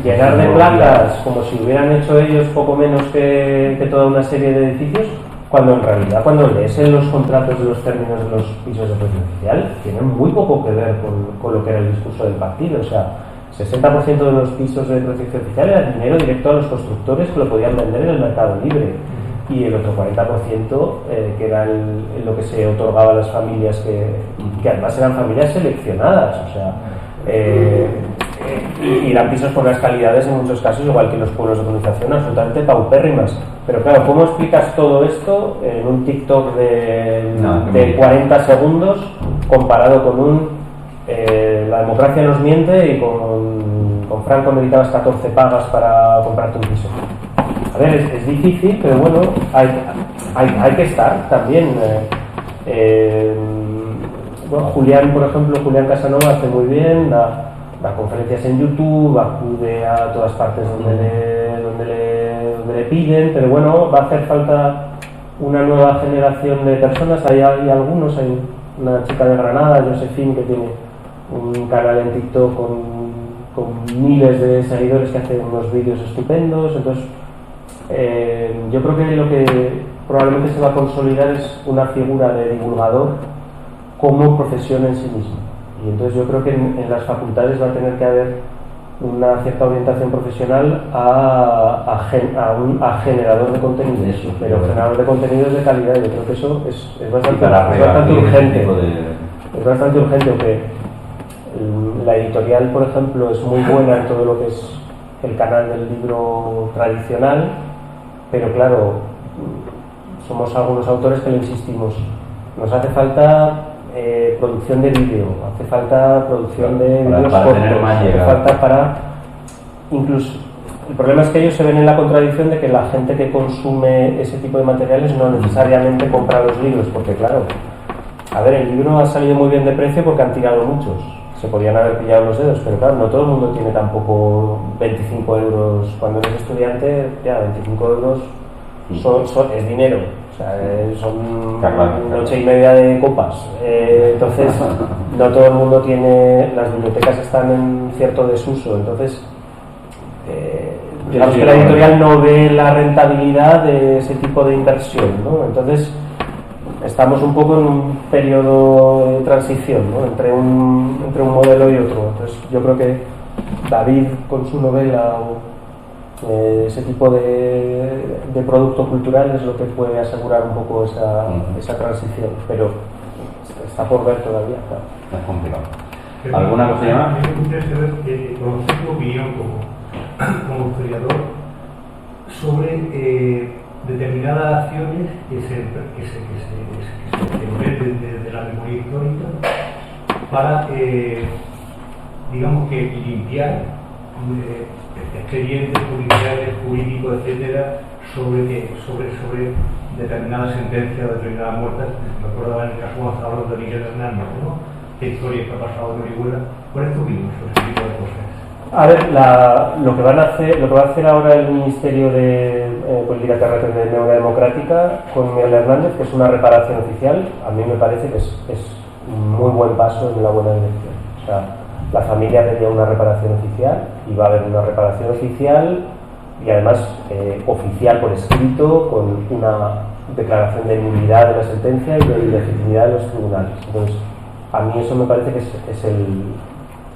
Speaker 3: llenar de placas como si hubieran hecho ellos poco menos que toda una serie de edificios, cuando en realidad, cuando lees en los contratos de los términos de los pisos de precio oficial, tienen muy poco que ver con lo que era el discurso del partido. O sea, 60% de los pisos de protección oficial era dinero directo a los constructores que lo podían vender en el mercado libre. Y el otro 40% que era lo que se otorgaba a las familias que además eran familias seleccionadas, o sea, y eran pisos por las calidades en muchos casos, igual que los pueblos de colonización, absolutamente paupérrimas. Pero claro, ¿cómo explicas todo esto en un TikTok de 40 segundos comparado con la democracia nos miente y con Franco necesitabas 14 pagas para comprarte un piso? A ver, es difícil, pero bueno, hay que estar también. Bueno, Julián, por ejemplo, Julián Casanova hace muy bien, da conferencias en YouTube, acude a todas partes donde le piden, pero bueno, va a hacer falta una nueva generación de personas. Hay algunos, hay una chica de Granada, Josephine, que tiene un canal en TikTok con miles de seguidores que hace unos vídeos estupendos. Entonces, yo creo que lo que probablemente se va a consolidar es una figura de divulgador como profesión en sí misma. Y entonces yo creo que en las facultades va a tener que haber una cierta orientación profesional a generador de contenidos, pero generador de contenidos de calidad. Yo creo que eso es bastante urgente. Es bastante urgente, porque la editorial, por ejemplo, es muy buena en todo lo que es el canal del libro tradicional, pero claro, somos algunos autores que le insistimos, nos hace falta producción de vídeo, hace falta producción de vídeos cortos, hace falta para... Incluso, el problema es que ellos se ven en la contradicción de que la gente que consume ese tipo de materiales no necesariamente compra los libros, porque claro, a ver, el libro ha salido muy bien de precio porque han tirado muchos, se podían haber pillado los dedos, pero claro, no todo el mundo tiene tampoco 25 euros. Cuando eres estudiante, ya 25 euros es dinero. O sea, son una noche y media de copas. Entonces, no todo el mundo tiene... Las bibliotecas están en cierto desuso. Entonces, digamos que la editorial no ve la rentabilidad de ese tipo de inversión, ¿no? Entonces, estamos un poco en un periodo de transición, ¿no? entre un modelo y otro. Entonces, yo creo que David, con su novela ese tipo de producto cultural es lo que puede asegurar un poco esa transición, pero está por ver todavía. Claro.
Speaker 2: Es complicado. ¿Alguna cosa más?
Speaker 4: A mí me gustaría saber, conocer tu opinión como historiador sobre determinadas acciones que se ven desde la memoria histórica para, digamos que limpiar expedientes judiciales, jurídicos, etcétera, sobre determinadas sentencias, determinadas muertes. Me acuerdo en el caso cuando estaba hablando de Miguel Hernández, ¿no? ¿Qué historia está pasando en Orihuela? ¿Cuál es tu opinión sobre ese tipo de cosas?
Speaker 3: A ver, lo que va a hacer ahora el Ministerio de Política Terrestre de Memoria Democrática con Miguel Hernández, que es una reparación oficial, a mí me parece que es un muy buen paso en la buena dirección. O sea, la familia pedía una reparación oficial y va a haber una reparación oficial y además oficial por escrito, con una declaración de nulidad de la sentencia y de ilegitimidad de los tribunales. Entonces, a mí eso me parece que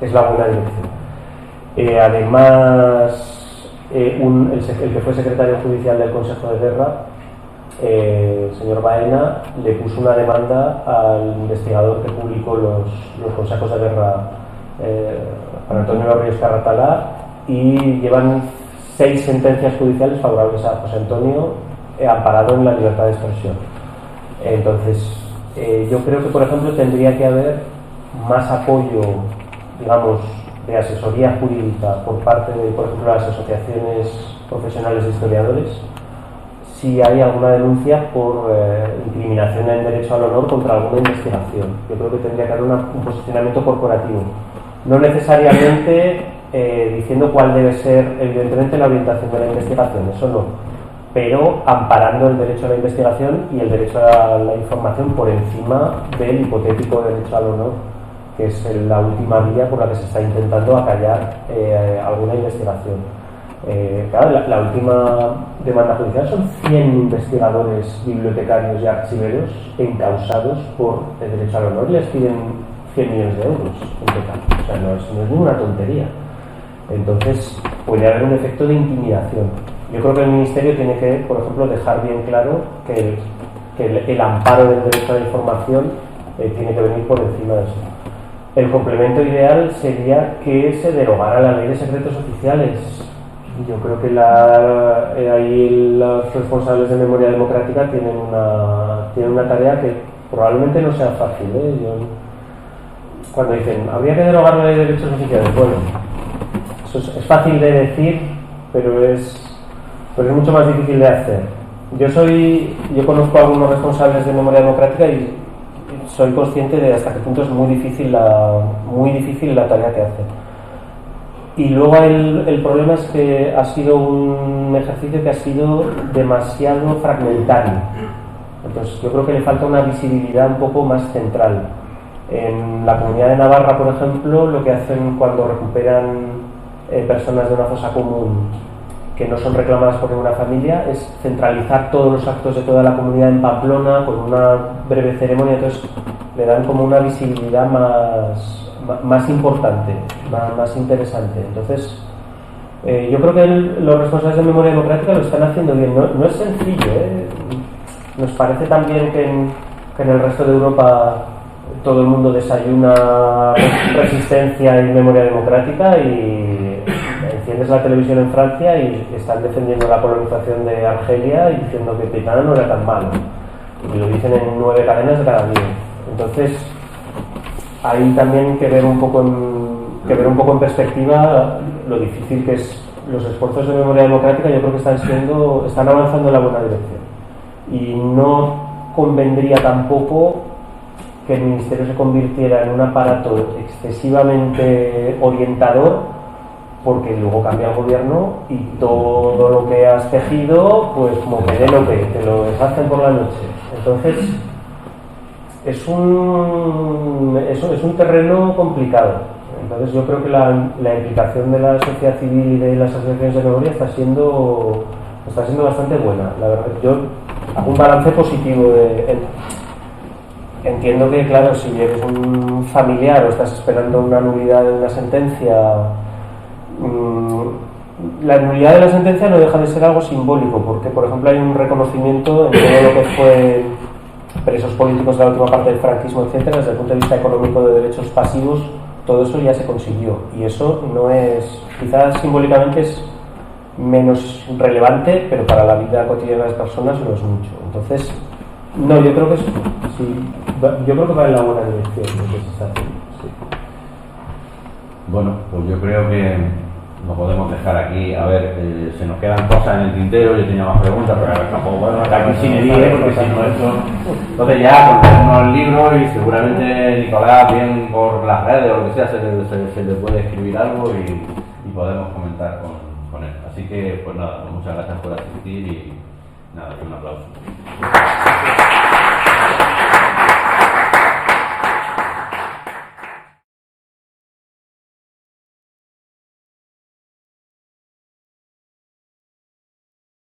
Speaker 3: es la buena dirección. Además, el que fue secretario judicial del Consejo de Guerra, el señor Baena, le puso una demanda al investigador que publicó los consejos de guerra, Juan Antonio Ríos Carratalá, y llevan 6 sentencias judiciales favorables a José Antonio, amparado en la libertad de expresión. Entonces, yo creo que, por ejemplo, tendría que haber más apoyo, digamos, de asesoría jurídica por parte de, por ejemplo, las asociaciones profesionales de historiadores, si hay alguna denuncia por incriminación en derecho al honor contra alguna investigación. Yo creo que tendría que haber un posicionamiento corporativo. No necesariamente diciendo cuál debe ser, evidentemente, la orientación de la investigación, eso no, pero amparando el derecho a la investigación y el derecho a la información por encima del hipotético derecho al honor, que es la última vía por la que se está intentando acallar alguna investigación. Claro, la última demanda judicial son 100 investigadores, bibliotecarios y archiveros encausados por el derecho al honor y les piden 100 millones de euros en total. O sea, no es ninguna tontería. Entonces puede haber un efecto de intimidación. Yo creo que el Ministerio tiene que, por ejemplo, dejar bien claro que el amparo del derecho a la información tiene que venir por encima de eso. El complemento ideal sería que se derogara la ley de secretos oficiales. Yo creo que ahí los responsables de memoria democrática tienen una tarea que probablemente no sea fácil. Cuando dicen, habría que derogar la ley de derechos oficiales, bueno, eso es fácil de decir, pero es mucho más difícil de hacer. Yo conozco a algunos responsables de memoria democrática y soy consciente de hasta qué punto es muy difícil la tarea que hacen. Y luego el problema es que ha sido un ejercicio que ha sido demasiado fragmentario. Entonces yo creo que le falta una visibilidad un poco más central. En la Comunidad de Navarra, por ejemplo, lo que hacen cuando recuperan personas de una fosa común que no son reclamadas por ninguna familia es centralizar todos los actos de toda la comunidad en Pamplona con una breve ceremonia. Entonces le dan como una visibilidad más importante, más interesante. Entonces yo creo que los responsables de memoria democrática lo están haciendo bien. No es sencillo, Nos parece también que en el resto de Europa todo el mundo desayuna resistencia y memoria democrática, y enciendes la televisión en Francia y están defendiendo la colonización de Argelia y diciendo que Petain no era tan malo, y lo dicen en 9 cadenas de cada día. Entonces hay también que ver un poco en perspectiva lo difícil que es. Los esfuerzos de memoria democrática yo creo que están avanzando en la buena dirección, y no convendría tampoco que el Ministerio se convirtiera en un aparato excesivamente orientador, porque luego cambia el gobierno y todo lo que has tejido, pues como que te lo deshacen por la noche. Entonces es un terreno complicado. Entonces yo creo que la implicación de la sociedad civil y de las asociaciones de memoria está siendo bastante buena. La verdad, yo hago un balance positivo entiendo que, claro, si eres un familiar o estás esperando una nulidad de una sentencia, la nulidad de la sentencia no deja de ser algo simbólico, porque, por ejemplo, hay un reconocimiento en todo lo que fue presos políticos de la última parte del franquismo, etcétera. Desde el punto de vista económico, de derechos pasivos, todo eso ya se consiguió, y eso no es, quizás simbólicamente es menos relevante, pero para la vida cotidiana de las personas no es mucho. Entonces, no, yo creo que va en la buena dirección lo que se está haciendo. Sí.
Speaker 2: Bueno, pues yo creo que lo podemos dejar aquí. A ver, se nos quedan cosas en el tintero. Yo tenía más preguntas, pero a ver, tampoco bueno, aquí sin ir, porque si no esto. Entonces ya con el libro, y seguramente Nicolás, bien por las redes o lo que sea, se le puede escribir algo y podemos comentar con él. Así que, pues nada, muchas gracias por asistir y nada, un aplauso.